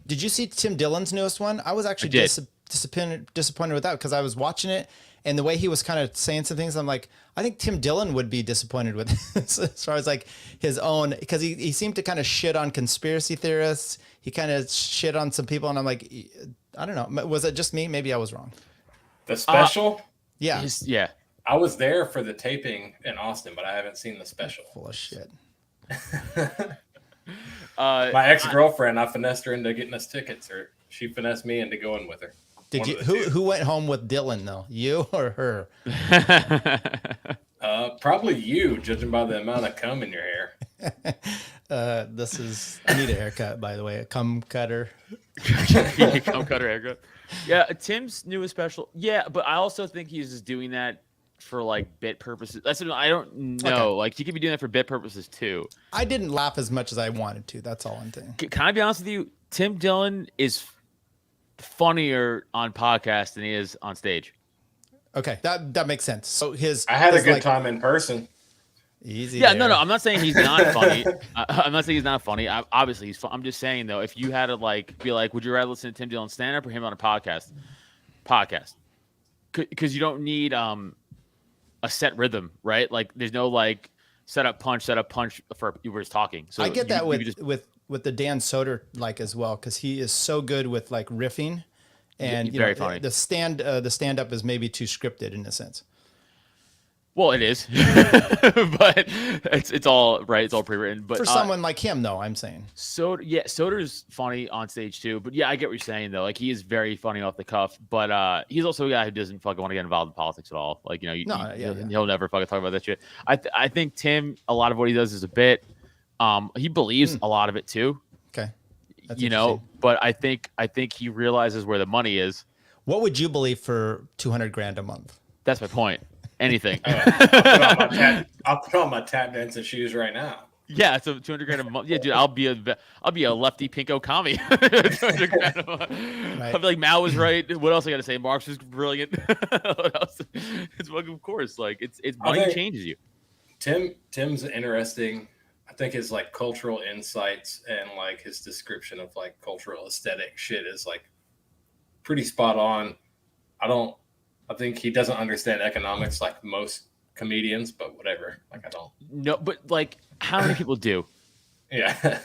Did you see Tim Dillon's newest one? I was actually disappointed with that because I was watching it and the way he was kind of saying some things. I'm like, I think Tim Dillon would be disappointed with this as far as like his own, because he seemed to kind of shit on conspiracy theorists. He kind of shit on some people, and I'm like, I don't know. Was it just me? Maybe I was wrong. The special? Yeah. I was there for the taping in Austin, but I haven't seen the special. Full of shit. My ex-girlfriend, I finessed her into getting us tickets, or she finessed me into going with her. Did you? Who went home with Dylan though? You or her? Probably you, judging by the amount of cum in your hair. This is, I need a haircut, by the way, a cum cutter. Cum cutter haircut. Yeah, Tim's newest special. Yeah, but I also think he's just doing that for like bit purposes. That's what I don't know. Okay. Like he could be doing that for bit purposes too. I didn't laugh as much as I wanted to. That's all I'm saying. Can I be honest with you? Tim Dillon is funnier on podcast than he is on stage. Okay, that makes sense. So I had a his, good like, time in person. Easy. Yeah, there. no. I'm not saying he's not funny. I'm not saying he's not funny. Obviously, he's fun. I'm just saying though, if you had to like be like, would you rather listen to Tim Dillon stand up or him on a podcast? Podcast, because you don't need a set rhythm, right? Like there's no like set up punch for you were just talking. So I get that you just, with the Dan Soder like as well, because he is so good with like riffing, and he's very funny. The stand up is maybe too scripted in a sense. Well, it is, but it's all right. It's all pre-written. But for someone like him, though, I'm saying. Soder's funny on stage too. But yeah, I get what you're saying though. Like he is very funny off the cuff. But he's also a guy who doesn't fucking want to get involved in politics at all. Like he'll never fucking talk about that shit. I think Tim, a lot of what he does is a bit. He believes a lot of it too. Okay. That's But I think he realizes where the money is. What would you believe for $200,000 a month? That's my point. Anything. I'll put on my tap dancing shoes right now. Yeah, so $200,000 a month. Yeah, dude, I'll be a lefty pinko commie. $200,000 a month. Right. I'll be like, Mao was right. What else I got to say? Marx was brilliant. What else? It's like, of course, like it's money changes you. Tim's interesting. I think his like cultural insights and like his description of like cultural aesthetic shit is like pretty spot on. I think he doesn't understand economics like most comedians, but whatever. Like I don't. No, but like how many people do? Yeah.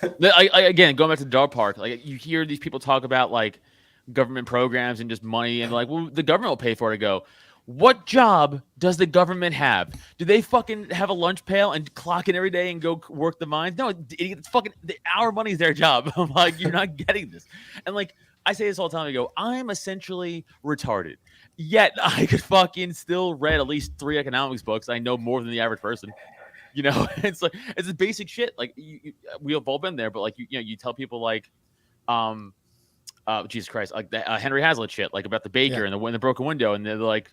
Again, going back to the dog park, like you hear these people talk about like government programs and just money and like, well, the government will pay for it. To go, what job does the government have? Do they fucking have a lunch pail and clock in every day and go work the mines? No, it's fucking our money's their job. I'm like, you're not getting this. And like I say this all the time. I go, I'm essentially retarded. Yet I could fucking still read at least 3 economics books. I know more than the average person. It's like it's basic shit. Like we've all been there, but like you tell people like, Jesus Christ, like the Henry Hazlitt shit, like about the baker and the broken window, and they're like,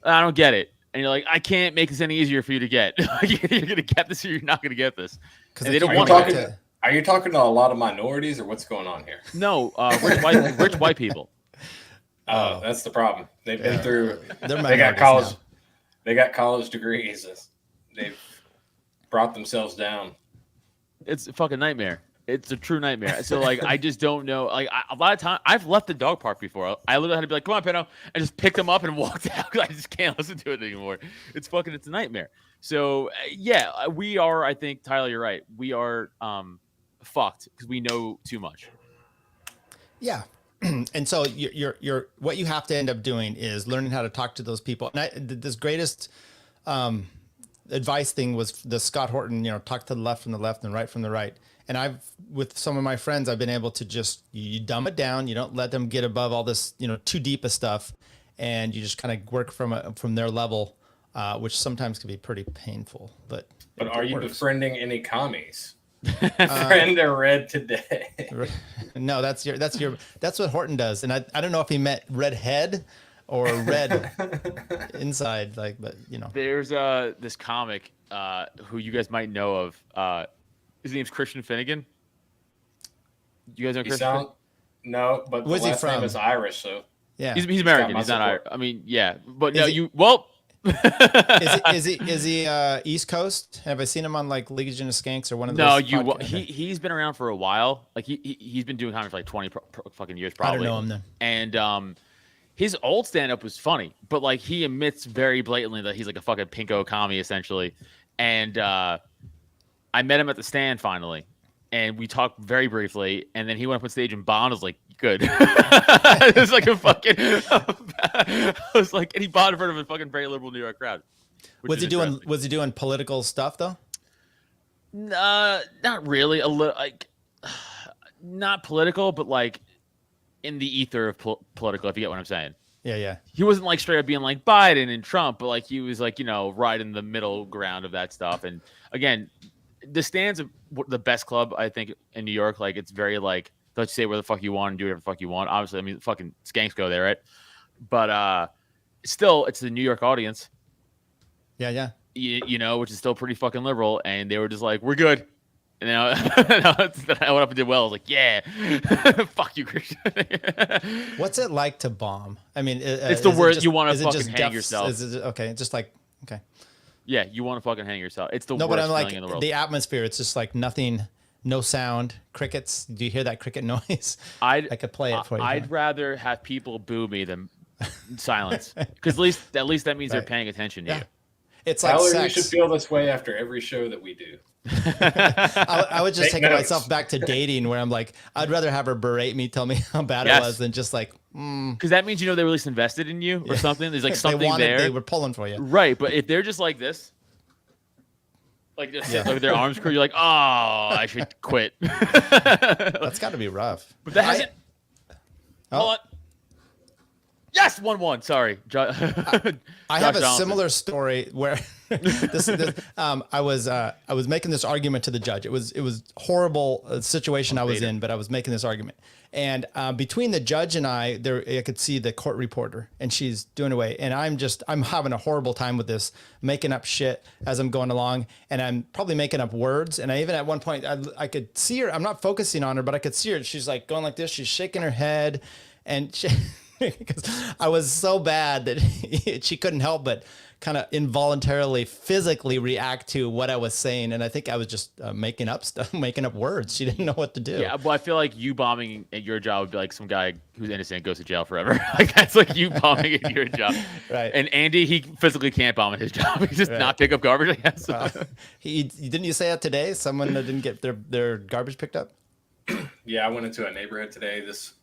I don't get it, and you're like, I can't make this any easier for you to get. You're gonna get this, or you're not gonna get this. And they don't want to. Are you talking to a lot of minorities, or what's going on here? No, rich white people. Oh, that's the problem. They've been through. They got college. Now. They got college degrees. They've brought themselves down. It's a fucking nightmare. It's a true nightmare. So like, I just don't know. Like a lot of time, I've left the dog park before. I literally had to be like, "Come on, Peno," and just picked them up and walked out because I just can't listen to it anymore. It's a nightmare. So yeah, we are. I think Tyler, you're right. We are fucked because we know too much. Yeah. And so you're what you have to end up doing is learning how to talk to those people. And this greatest advice thing was the Scott Horton, talk to the left from the left and right from the right. And with some of my friends, I've been able to just, you dumb it down. You don't let them get above all this, too deep of stuff. And you just kind of work from their level, which sometimes can be pretty painful, but are you befriending any commies? Friend or read today? No, that's what Horton does. And I don't know if he meant redhead or red inside, like, but There's this comic who you guys might know of. His name's Christian Finnegan. You guys know Christian? No, but the last name is Irish, so yeah, he's American. He's not Irish. I mean, yeah, but is he is he East Coast? Have I seen him on like Legion of Skanks or one of those? No, he's been around for a while. Like he's been doing comedy for like 20 fucking years probably. I don't know him then. And his old stand up was funny, but like he admits very blatantly that he's like a fucking pinko commie essentially. And I met him at the stand finally, and we talked very briefly. And then he went up on stage and bombed. I was like, good. It was like a fucking. I was like, and he bombed in front of a fucking very liberal New York crowd. Was he doing political stuff though? Not really. A little like, not political, but like in the ether of political. If you get what I'm saying. Yeah. He wasn't like straight up being like Biden and Trump, but like he was like right in the middle ground of that stuff. And again, the Stand's the best club I think in New York. Like it's very like let you say where the fuck you want and do whatever the fuck you want. Obviously, I mean fucking skanks go there, right? But still, it's the New York audience. Yeah. You know, which is still pretty fucking liberal, and they were just like, "We're good." And now I went up and did well. I was like, "Yeah, fuck you, Christian." What's it like to bomb? I mean, it's the word you want to fucking hang yourself. Okay, just like okay. Yeah, you want to fucking hang yourself. It's the No, worst but I'm feeling like in the world. the atmosphere. It's just like nothing, no sound, crickets. Do you hear that cricket noise? I could play it for you. I'd rather have people boo me than silence, because at least that means they're paying attention to you. It's like Tyler, sex. we should feel this way after every show that we do. I would just Take take notes. myself back to dating, where I'm like, I'd rather have her berate me, tell me how bad it was, than just like, because that means you know they were at least invested in you or something. There's like something they were pulling for you, right? But if they're just like this, like this, like with their arms crossed, you're like, oh, I should quit. That's got to be rough. But that hasn't. Hold on. Yes, 1-1. Sorry, I have a similar story where I was making this argument to the judge. It was horrible situation I was in, but I was making this argument. And between the judge and I could see the court reporter, and she's doing away. And I'm having a horrible time with this, making up shit as I'm going along, and I'm probably making up words. And I even at one point I could see her. I'm not focusing on her, but I could see her. She's like going like this. She's shaking her head, and because I was so bad that she couldn't help but kind of involuntarily physically react to what I was saying. And I think I was just making up stuff, making up words. She didn't know what to do. Yeah, well, I feel like you bombing at your job would be like some guy who's innocent goes to jail forever. Like that's like you bombing at your job. Right. And Andy, he physically can't bomb at his job. He just not pick up garbage, I guess. Didn't you say that today? Someone that didn't get their garbage picked up? Yeah, I went into a neighborhood today. This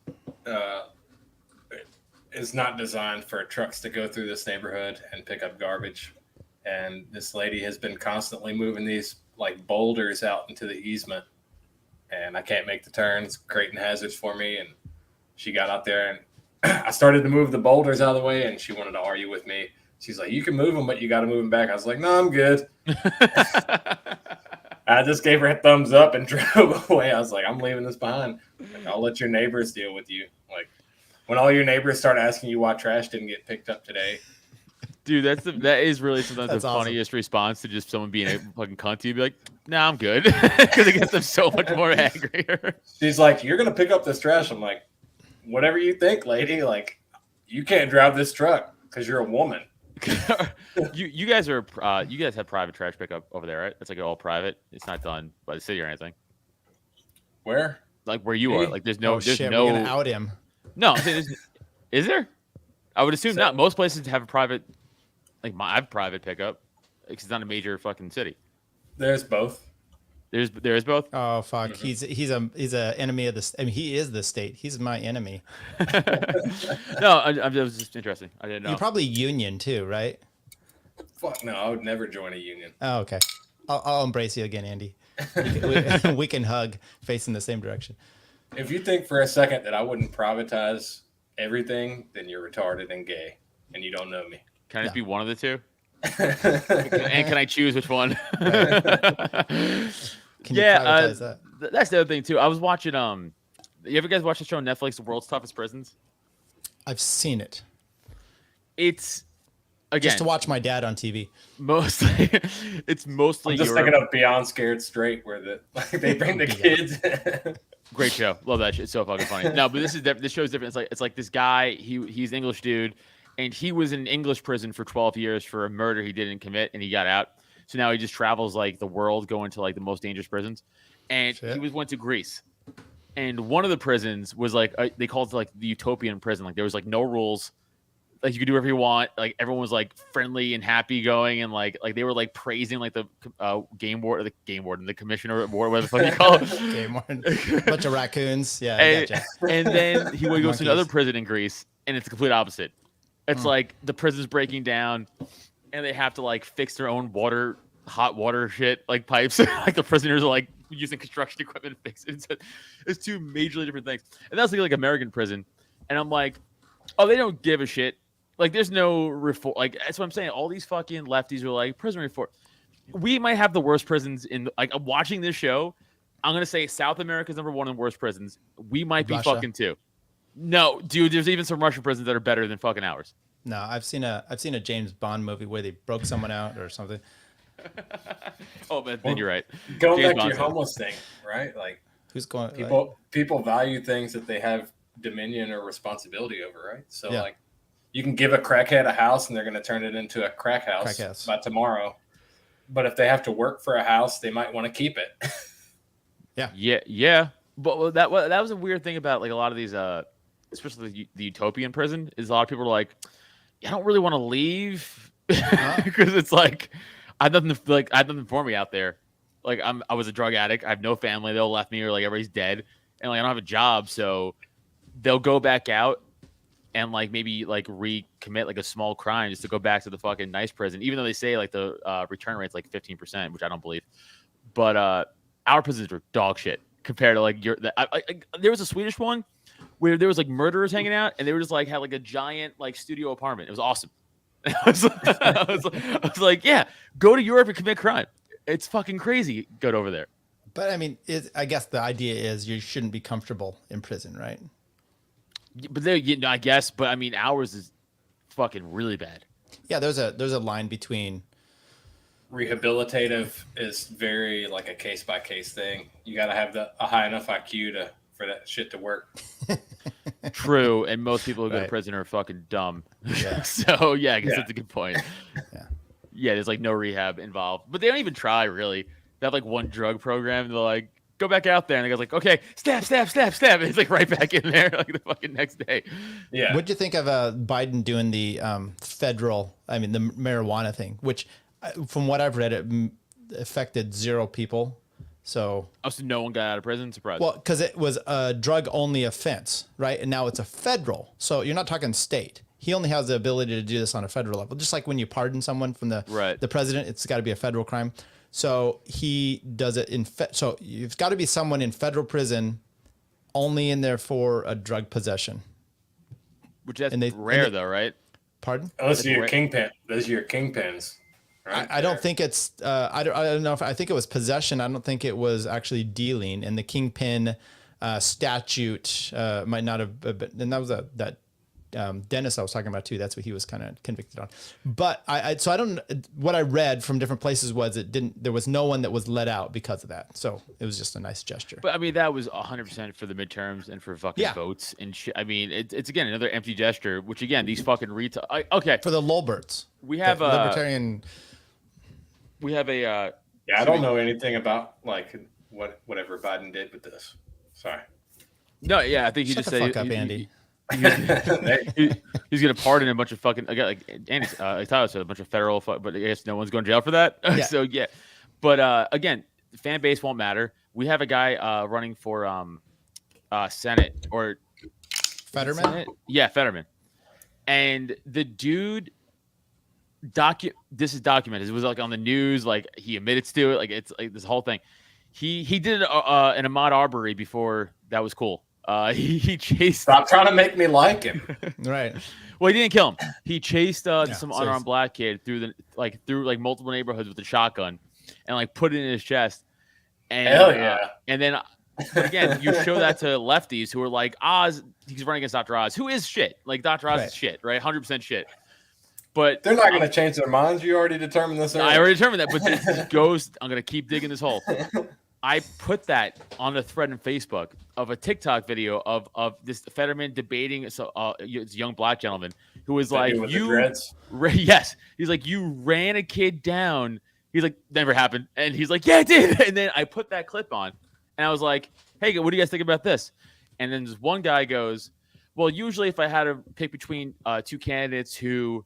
is not designed for trucks to go through this neighborhood and pick up garbage. And this lady has been constantly moving these like boulders out into the easement. And I can't make the turns, creating hazards for me. And she got out there and I started to move the boulders out of the way, and she wanted to argue with me. She's like, "You can move them, but you got to move them back." I was like, "No, I'm good." I just gave her a thumbs up and drove away. I was like, "I'm leaving this behind. Like, I'll let your neighbors deal with you." Like, when all your neighbors start asking you why trash didn't get picked up today. Dude, that is really sometimes That's the awesome. funniest response to just someone being a fucking cunt to you. Be like, "Nah, I'm good," because it gets them so much more angrier. She's like, "You're gonna pick up this trash." I'm like, "Whatever you think, lady. Like, you can't drive this truck because you're a woman." you guys have private trash pickup over there, right? It's like all private. It's not done by the city or anything. Where? Like where you are. Like there's no. Shit, there's no. we're gonna out him. No, I'm saying, is there? I would assume not. Most places have a private. Like I have private pickup. Because it's not a major fucking city. There's both. There is both. Oh fuck, he's a enemy of the. I mean, he is the state. He's my enemy. No, it was just interesting. I didn't know. You're probably union too, right? Fuck no, I would never join a union. Oh, okay. I'll embrace you again, Andy. We can hug, facing the same direction. If you think for a second that I wouldn't privatize everything, then you're retarded and gay, and you don't know me. Can I just be one of the two? And can I choose which one? Can you privatize that? That's the other thing too. I was watching. You ever guys watch the show on Netflix, The World's Toughest Prisons? I've seen it. It's again Just to watch my dad on TV. mostly. It's mostly I'm just Europe. thinking of Beyond Scared Straight, where they bring the kids. Great show. Love that shit. It's so fucking funny. No, but this show's different. It's like this guy. He's an English dude, and he was in English prison for 12 years for a murder he didn't commit, and he got out. So now he just travels like the world, going to like the most dangerous prisons. And he went to Greece, and one of the prisons was like they called it like the utopian prison. Like there was like no rules. Like you could do whatever you want. Like everyone was like friendly and happy going, and like they were like praising like the game warden, the commissioner, or whatever the fuck you call it. Game warden. Bunch of raccoons. Yeah. And, and then he would go to another prison in Greece, and it's the complete opposite. It's like the prison's breaking down, and they have to like fix their own hot water shit, like pipes. Like the prisoners are like using construction equipment to fix it. It's two majorly different things. And that's like American prison. And I'm like, oh, they don't give a shit. Like there's no reform. Like that's what I'm saying. All these fucking lefties are like prison reform. we might have the worst prisons in like watching this show. I'm gonna say South America's #1 in worst prisons. We might be Russia. fucking 2. No, dude, there's even some Russian prisons that are better than fucking ours. No, I've seen a James Bond movie where they broke someone out or something. Oh, but then you're right. Going James back to your Bond's homeless thing, right? Like Who's going? people value things that they have dominion or responsibility over, right? So Yeah. like you can give a crackhead a house and they're going to turn it into a crack house house. by tomorrow. But if they have to work for a house, they might want to keep it. Yeah. But that was a weird thing about like a lot of these, especially the utopian prison, is a lot of people are like, I don't really want to leave because it's like I have nothing for me out there. Like I was a drug addict. I have no family. They all left me, or like everybody's dead, and like I don't have a job, so they'll go back out and like maybe like recommit like a small crime just to go back to the fucking nice prison, even though they say like the return rate's like 15%, which I don't believe. But our prisons are dog shit compared to like there was a Swedish one where there was like murderers hanging out, and they were just like had like a giant like studio apartment. It was awesome. I was like, yeah, go to Europe and commit crime. It's fucking crazy. Go over there. But I mean, I guess the idea is you shouldn't be comfortable in prison, right? But there, I guess. But I mean, ours is fucking really bad. Yeah, there's a line between Rehabilitative is very like a case by case thing. You got to have a high enough IQ for that shit to work. True, and most people who go to Right. prison are fucking dumb. Yeah. So yeah, I guess that's a good point. Yeah. Yeah, there's like no rehab involved, but they don't even try really. They have like one drug program. And they're like, go back out there, and the guy's like, okay, stab, and it's like right back in there like the fucking next day. Yeah. What'd you think of Biden doing the the marijuana thing, which from what I've read, it affected 0 people. So, So no one got out of prison. Surprise. well, because it was a drug only offense, right? And now it's a federal. So you're not talking state. He only has the ability to do this on a federal level. Just like when you pardon someone from the president, it's got to be a federal crime. So he does it so you've got to be someone in federal prison only in there for a drug possession. Which that's and they- rare and they- though, right? Pardon? Those are your kingpin. Those are your kingpins. Right I don't think it's I don't know if I think it was possession. I don't think it was actually dealing. And the kingpin statute might not have been, and that was that Dennis I was talking about too. That's what he was kind of convicted on. But so I don't. What I read from different places was there was no one that was let out because of that. So it was just a nice gesture. But I mean, that was 100% for the midterms and for fucking votes and shit. I mean, it's again another empty gesture. Which again, these fucking okay. For the Lolberts, We have the libertarian. We have a. Yeah, I don't know anything about like whatever Biden did with this. Sorry. No, yeah, I think he Shut just the said fuck up, Andy. He's gonna pardon a bunch of fucking again, like Andy, like Tyler said, a bunch of federal, but I guess no one's going to jail for that. Yeah. So yeah, but again, fan base won't matter. We have a guy running for Senate or Fetterman? Senate? Yeah, Fetterman, and the dude this is documented. It was like on the news, like he admitted to it, like it's like this whole thing. He did it in Ahmaud Arbery before that was cool. He chased. Stop trying to make me like him. Right. Well, he didn't kill him. He chased some so unarmed black kid through multiple neighborhoods with a shotgun, and like put it in his chest. And, Hell yeah! And then, but again, you show that to lefties who are like, Oz, he's running against Dr. Oz, who is shit. Like Dr. Oz is shit, right? 100% shit. But They're not going to change their minds. You already determined this. I already determined that. But this goes. I'm gonna keep digging this hole. I put that on a thread on Facebook of a TikTok video of this Fetterman debating this young black gentleman who was like, yes, he's like, you ran a kid down. He's like, never happened. And he's like, yeah, it did. And then I put that clip on and I was like, hey, what do you guys think about this? And then this one guy goes, well, usually if I had to pick between 2 candidates who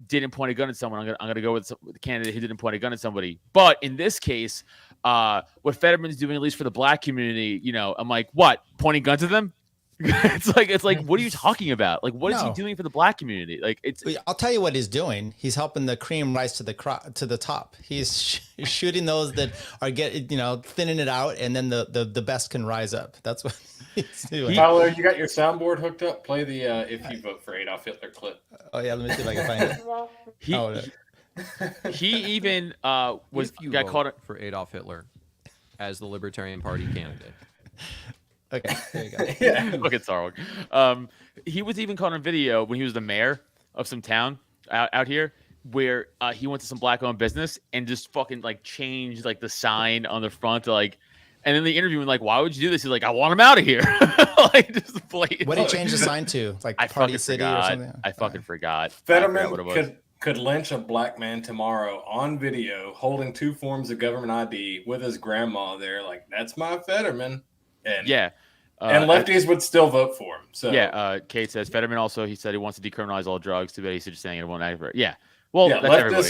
didn't point a gun at someone, I'm gonna go with the candidate who didn't point a gun at somebody. But in this case, what Fetterman's doing, at least for the black community, I'm like, what? Pointing guns at them? it's like, what are you talking about? Like, what is he doing for the black community? Like, I'll tell you what he's doing. He's helping the cream rise to the top. He's shooting those that are thinning it out, and then the best can rise up. That's what he's doing. Tyler, you got your soundboard hooked up? Play the "If You Vote for Adolf Hitler" clip. Oh yeah, let me see if I can find it. He even was If you got vote caught. for Adolf Hitler as the Libertarian Party candidate. Okay, there you go. Yeah. Fucking Sarwalk. He was even caught on video when he was the mayor of some town out here, where he went to some black-owned business and just fucking like changed like the sign on the front to like. And then the interview, like, why would you do this? He's like, I want him out of here. Like, just blatant. What did he change the sign to? Like I Party fucking City forgot. or something? I fucking forgot. I forgot what it Fetterman was. could lynch a black man tomorrow on video holding 2 forms of government ID with his grandma there. Like, that's my Fetterman. And Yeah. and lefties would still vote for him. So Kate says Fetterman also, he said he wants to decriminalize all drugs. Too bad he's just saying it won't act for it. Yeah. Well, yeah, that's everybody.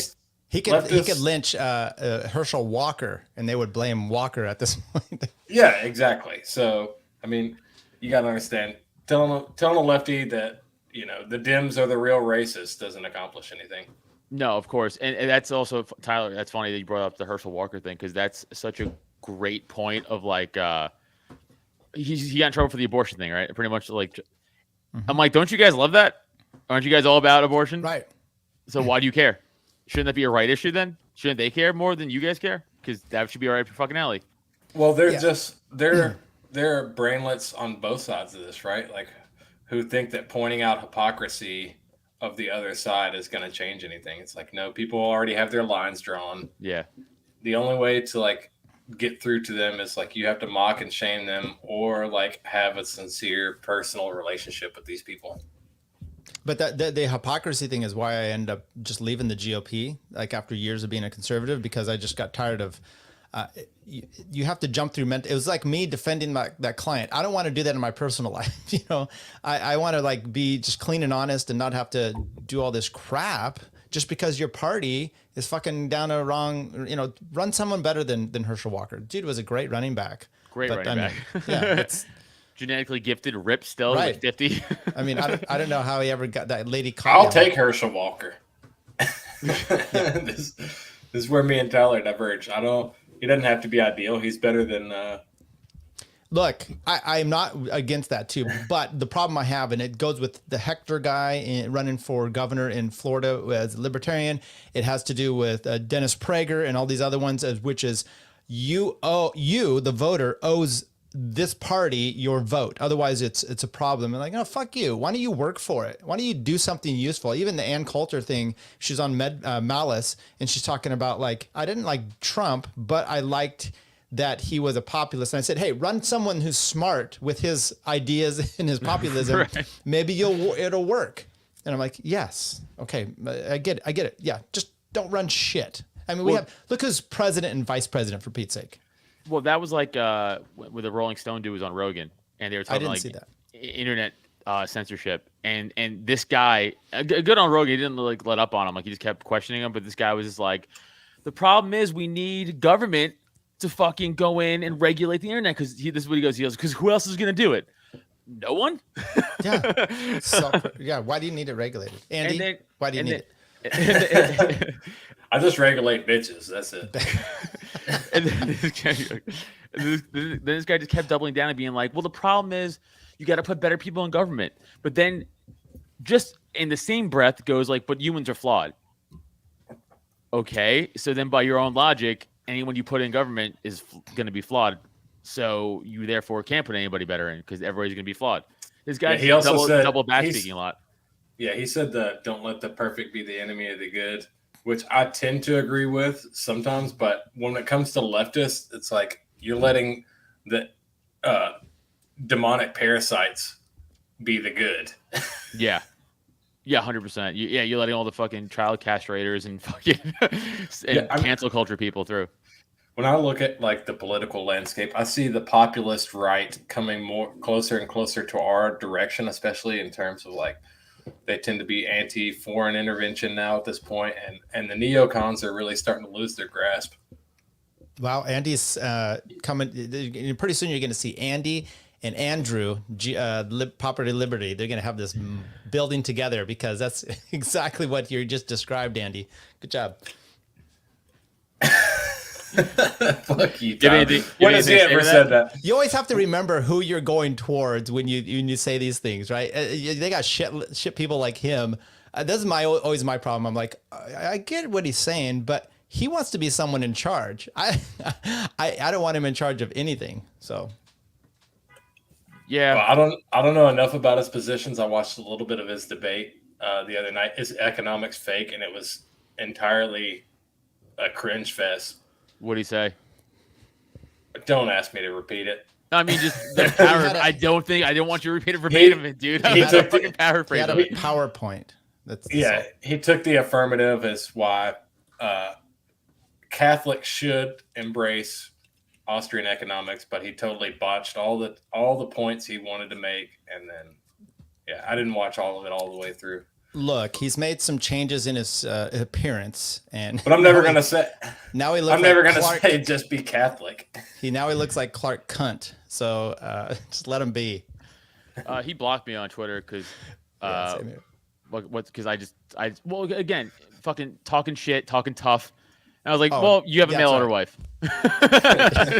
He could lynch Herschel Walker, and they would blame Walker at this point. Yeah, exactly. So, I mean, you got to understand, telling a lefty that, you know, the Dems are the real racists doesn't accomplish anything. No, of course. And that's also, Tyler, that's funny that you brought up the Herschel Walker thing, because that's such a great point of like, he got in trouble for the abortion thing, right? Pretty much like, I'm like, don't you guys love that? Aren't you guys all about abortion? Right. So why do you care? Shouldn't that be a right issue then? Shouldn't they care more than you guys care? Because that should be all right for fucking alley. Well, they're they're brainlets on both sides of this, right? Like, who think that pointing out hypocrisy of the other side is going to change anything. It's like, no, people already have their lines drawn. Yeah. The only way to like get through to them is like you have to mock and shame them, or like have a sincere personal relationship with these people. But the hypocrisy thing is why I end up just leaving the GOP, like after years of being a conservative, because I just got tired of, you have to jump through it was like me defending that client. I don't want to do that in my personal life. You know, I want to like be just clean and honest and not have to do all this crap just because your party is fucking down a wrong, you know, run someone better than Herschel Walker. Dude was a great running back. Great running back. Yeah. It's, genetically gifted, ripped still, Right. like 50. I mean, I don't know how he ever got that lady caught I'll him. take Herschel Walker. This is where me and Tyler diverge. He doesn't have to be ideal. He's better than Look, I'm not against that too, but the problem I have, and it goes with the Hector guy running for governor in Florida as a Libertarian. It has to do with Dennis Prager and all these other ones, which is you, the voter, owes this party your vote. Otherwise, it's a problem. And like, oh, fuck you. Why don't you work for it? Why don't you do something useful? Even the Ann Coulter thing, she's on Malice, and she's talking about like, I didn't like Trump, but I liked that he was a populist. And I said, hey, run someone who's smart with his ideas and his populism. Right. Maybe it'll work. And I'm like, yes. Okay. I get it. Yeah. Just don't run shit. I mean, look who's president and vice president, for Pete's sake. Well, that was like with the Rolling Stone dude was on Rogan, and they were talking like see that. internet censorship, and this guy, good on Rogan, he didn't like let up on him, like he just kept questioning him. But this guy was just like, the problem is we need government to fucking go in and regulate the internet, because this is what he goes, because who else is gonna do it? No one. Yeah. So, yeah. Why do you need it regulated, Andy? Why do you need it? I just regulate bitches. That's it. And then this guy just kept doubling down and being like, well, the problem is you got to put better people in government. But then just in the same breath goes like, but humans are flawed. Okay. So then by your own logic, anyone you put in government is going to be flawed. So you therefore can't put anybody better in, because everybody's going to be flawed. This guy he also said double back speaking a lot. Yeah, he said that don't let the perfect be the enemy of the good, which I tend to agree with sometimes. But when it comes to leftists, it's like you're letting the demonic parasites be the good. Yeah. Yeah, 100%. You're letting all the fucking child castrators and fucking cancel culture people through. When I look at like the political landscape, I see the populist right coming more closer and closer to our direction, especially in terms of like they tend to be anti-foreign intervention now at this point, and the neocons are really starting to lose their grasp. Wow, Andy's coming. Pretty soon you're going to see Andy and Andrew, Property Liberty. They're going to have this building together, because that's exactly what you just described, Andy. Good job. Fuck you, Tom. When has he ever said that? You always have to remember who you're going towards when you say these things, right? They got shit people like him This is always my problem. I'm like, I get what he's saying, but he wants to be someone in charge. I don't want him in charge of anything. So. Yeah, well, I don't know enough about his positions. I watched a little bit of his debate the other night. Is economics fake? And it was entirely a cringe fest. what'd he say? Don't ask me to repeat it. No, I mean, just the power. I don't want you to repeat it verbatim, dude. He He took fucking paraphrase. He had a PowerPoint. He took the affirmative as why Catholics should embrace Austrian economics, but he totally botched all the points he wanted to make, and then I didn't watch all of it all the way through. Look, he's made some changes in his appearance, but I'm never gonna say. Now he looks. I'm never like gonna Clark, say just be Catholic. He looks like Clark Cunt. So just let him be. He blocked me on Twitter because Same here. because well, again, fucking talking shit, talking tough. And I was like, Oh, well, you have a yeah, mail sorry. order wife.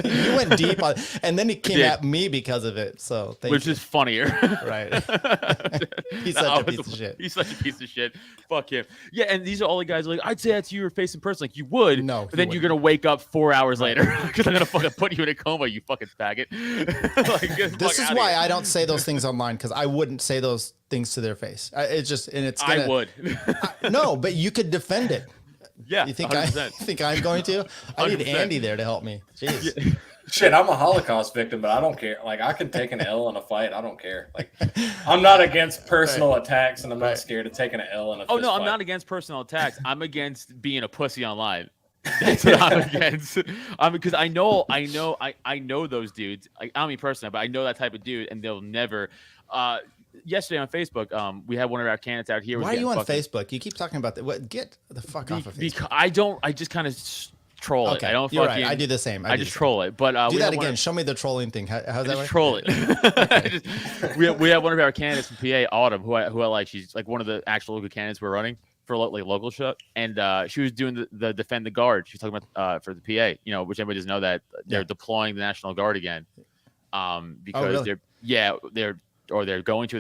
You went deep on, and then he came did. at me because of it. So thank Which you. is funnier. Right. He's such a piece of shit. He's such a piece of shit. Fuck him. Yeah, and these are all the guys who are like, I'd say that to your face in person. Like, you would. No, but you then you're wouldn't. going to wake up 4 hours later because I'm going to fucking put you in a coma, you fucking faggot. Like, get the This fuck is outta why here. I don't say those things online, because I wouldn't say those things to their face. It's just, and it's gonna, I would. No, but you could defend it. Yeah, You think 100%. think I'm going to? I need 100%. Andy there to help me. Jeez. Shit, I'm a Holocaust victim, but I don't care. Like, I can take an L in a fight. I don't care. Like, I'm not against personal attacks, and I'm not scared of taking an L in a Oh, fist no, I'm fight. not against personal attacks. I'm against being a pussy online. That's what I'm against. Because I know those dudes. Like, I don't mean personally, but I know that type of dude, and they'll never. Yesterday on Facebook, we had one of our candidates out here. Why are you on Facebook? You keep talking about that. What? Get the fuck off of Facebook. Because I just kind of troll it. Okay, I don't you're fucking. right. I do the same. I just troll it. But Do we that had one again. of- Show me the trolling thing. How's that just work? troll it. We had one of our candidates from PA, Autumn, who I like. She's like one of the actual local candidates we're running for like local shit, and she was doing the defend the guard. She's talking about for the PA, which everybody doesn't know that they're deploying the National Guard again, because really? they're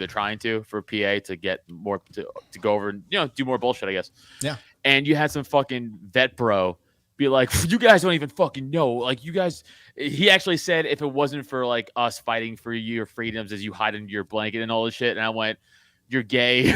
trying to for PA to get more to go over and do more bullshit, I guess. Yeah. And you had some fucking vet bro be like, you guys don't even fucking know. Like, you guys, he actually said, if it wasn't for like us fighting for your freedoms as you hide under your blanket and all this shit. And I went, you're gay.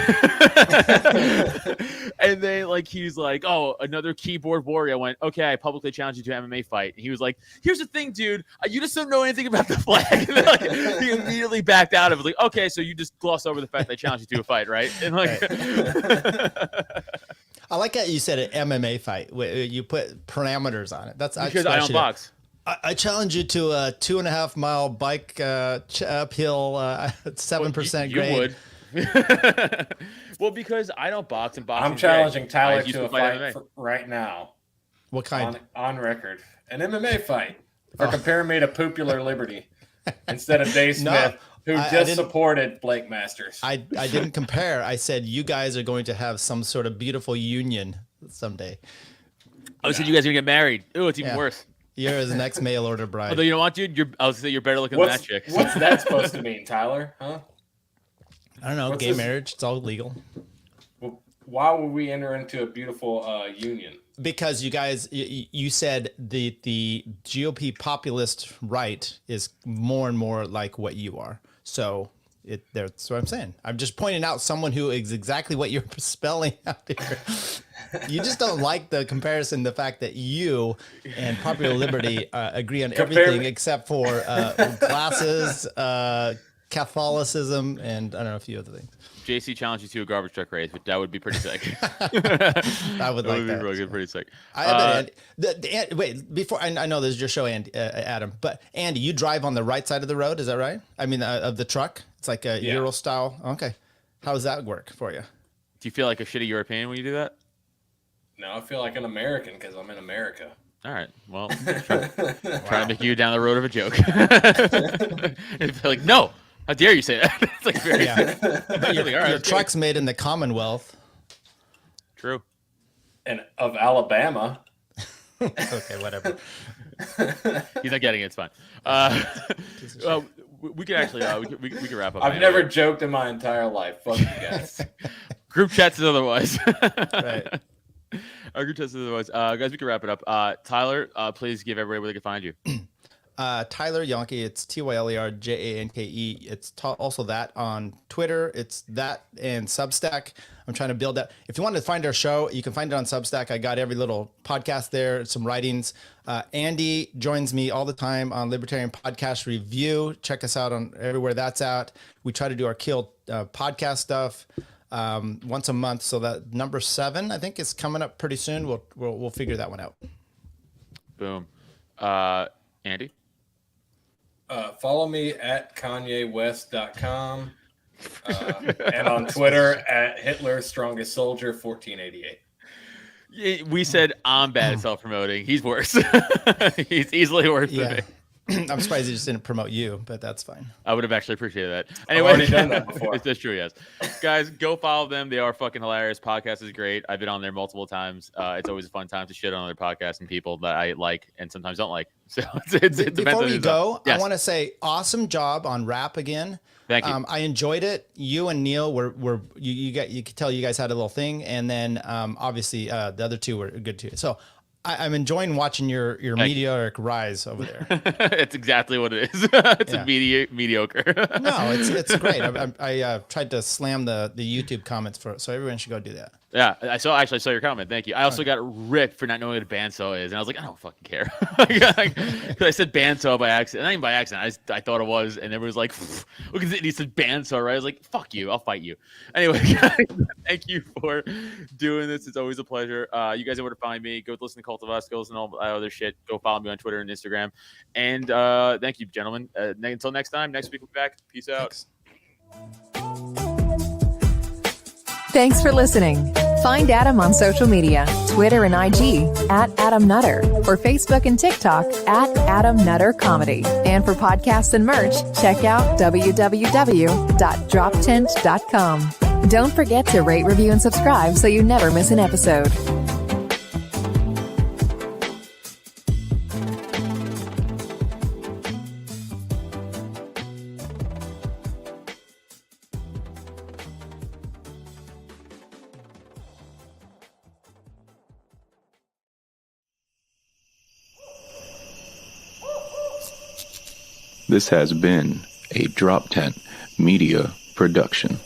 And then like he was like, oh, another keyboard warrior. I went, okay, I publicly challenge you to an MMA fight. And he was like, here's the thing, dude, you just don't know anything about the flag. And then, like, he immediately backed out of it. Like, okay, so you just gloss over the fact that I challenged you to a fight, right? And like I like how you said an MMA fight. You put parameters on it. That's because I don't box. I challenge you to a 2.5 mile bike uphill, 7% You grade. would. Well, because I don't box and boxing. I'm challenging Tyler used to a fight fight right now. What kind? On record. An MMA fight. For comparing me to Popular Liberty instead of Dave Smith, who I just didn't- supported Blake Masters. I didn't compare. I said you guys are going to have some sort of beautiful union someday. I said you guys are gonna get married. Ooh, it's even Yeah. worse. You're his next mail order bride. Although you know what, dude, I was say you're better looking than that chick. What's that supposed to mean, Tyler? Huh? I don't know. What's Gay this? marriage. It's all legal. Well, why would we enter into a beautiful union? Because you guys, you said the GOP populist right is more and more like what you are. So that's what I'm saying. I'm just pointing out someone who is exactly what you're spelling out here. You just don't like the comparison, the fact that you and Popular Liberty agree on everything except for glasses, Catholicism, and I don't know, a few other things. JC challenged you to a garbage truck race, but that would be pretty sick. I would like be that. really good, pretty sick. I bet Andy, wait, before I know this is your show, Andy, Adam, but Andy, you drive on the right side of the road, is that right? I mean, of the truck, it's like a Euro style. Okay, how does that work for you? Do you feel like a shitty European when you do that? No, I feel like an American because I'm in America. All right. Well, trying to make you down the road of a joke. And be like, no, how dare you say that? It's like very. Yeah. You're like, all right, Your okay. truck's made in the Commonwealth. True. And of Alabama. Okay, whatever. He's not getting it. It's fine. We can actually we can wrap up. I've never joked in my entire life. Fuck you guys. Group chats is otherwise. Right. Our group chats is otherwise. Guys, we can wrap it up. Tyler, please give everybody where they can find you. Tyler Janke, it's TylerJanke. It's also that on Twitter. It's that and Substack. I'm trying to build that. If you want to find our show, you can find it on Substack. I got every little podcast there, some writings. Andy joins me all the time on Libertarian Podcast Review. Check us out on everywhere that's at. We try to do our Kill podcast stuff once a month. So that number 7, I think, is coming up pretty soon. We'll figure that one out. Boom. Andy? Follow me at KanyeWest.com and on Twitter at Hitler's Strongest Soldier 1488. Yeah, we said I'm bad at self-promoting. He's worse. He's easily worse than me. I'm surprised he just didn't promote you, but that's fine. I would have actually appreciated that. I've Anyway, already done that before. That's true, yes. Guys, go follow them. They are fucking hilarious. Podcast is great. I've been on there multiple times. It's always a fun time to shit on other podcasts and people that I like and sometimes don't like. So it Before we go, yes. I want to say awesome job on rap again. Thank you. I enjoyed it. You and Neil were you could tell you guys had a little thing, and then obviously the other two were good too. So I'm enjoying watching your meteoric rise over there. It's exactly what it is. It's a mediocre. No, it's great. I tried to slam the YouTube comments so everyone should go do that. Yeah, I saw your comment. Thank you. I also got ripped for not knowing what a bandsaw is, and I was like, I don't fucking care. Because I said bandsaw by accident. Not even by accident. I thought it was, and everyone was like, look at it. He said bandsaw, right? I was like, fuck you. I'll fight you. Anyway, guys, thank you for doing this. It's always a pleasure. You guys know where to find me. Go listen to Cult of Us. Go listen to all that other shit. Go follow me on Twitter and Instagram. And thank you, gentlemen. Until next time. Next week we'll be back. Peace out. Thanks. Thanks for listening. Find Adam on social media, Twitter and IG at Adam Nutter, or Facebook and TikTok at Adam Nutter Comedy. And for podcasts and merch, check out www.droptent.com. Don't forget to rate, review, and subscribe so you never miss an episode. This has been a Drop Tent Media production.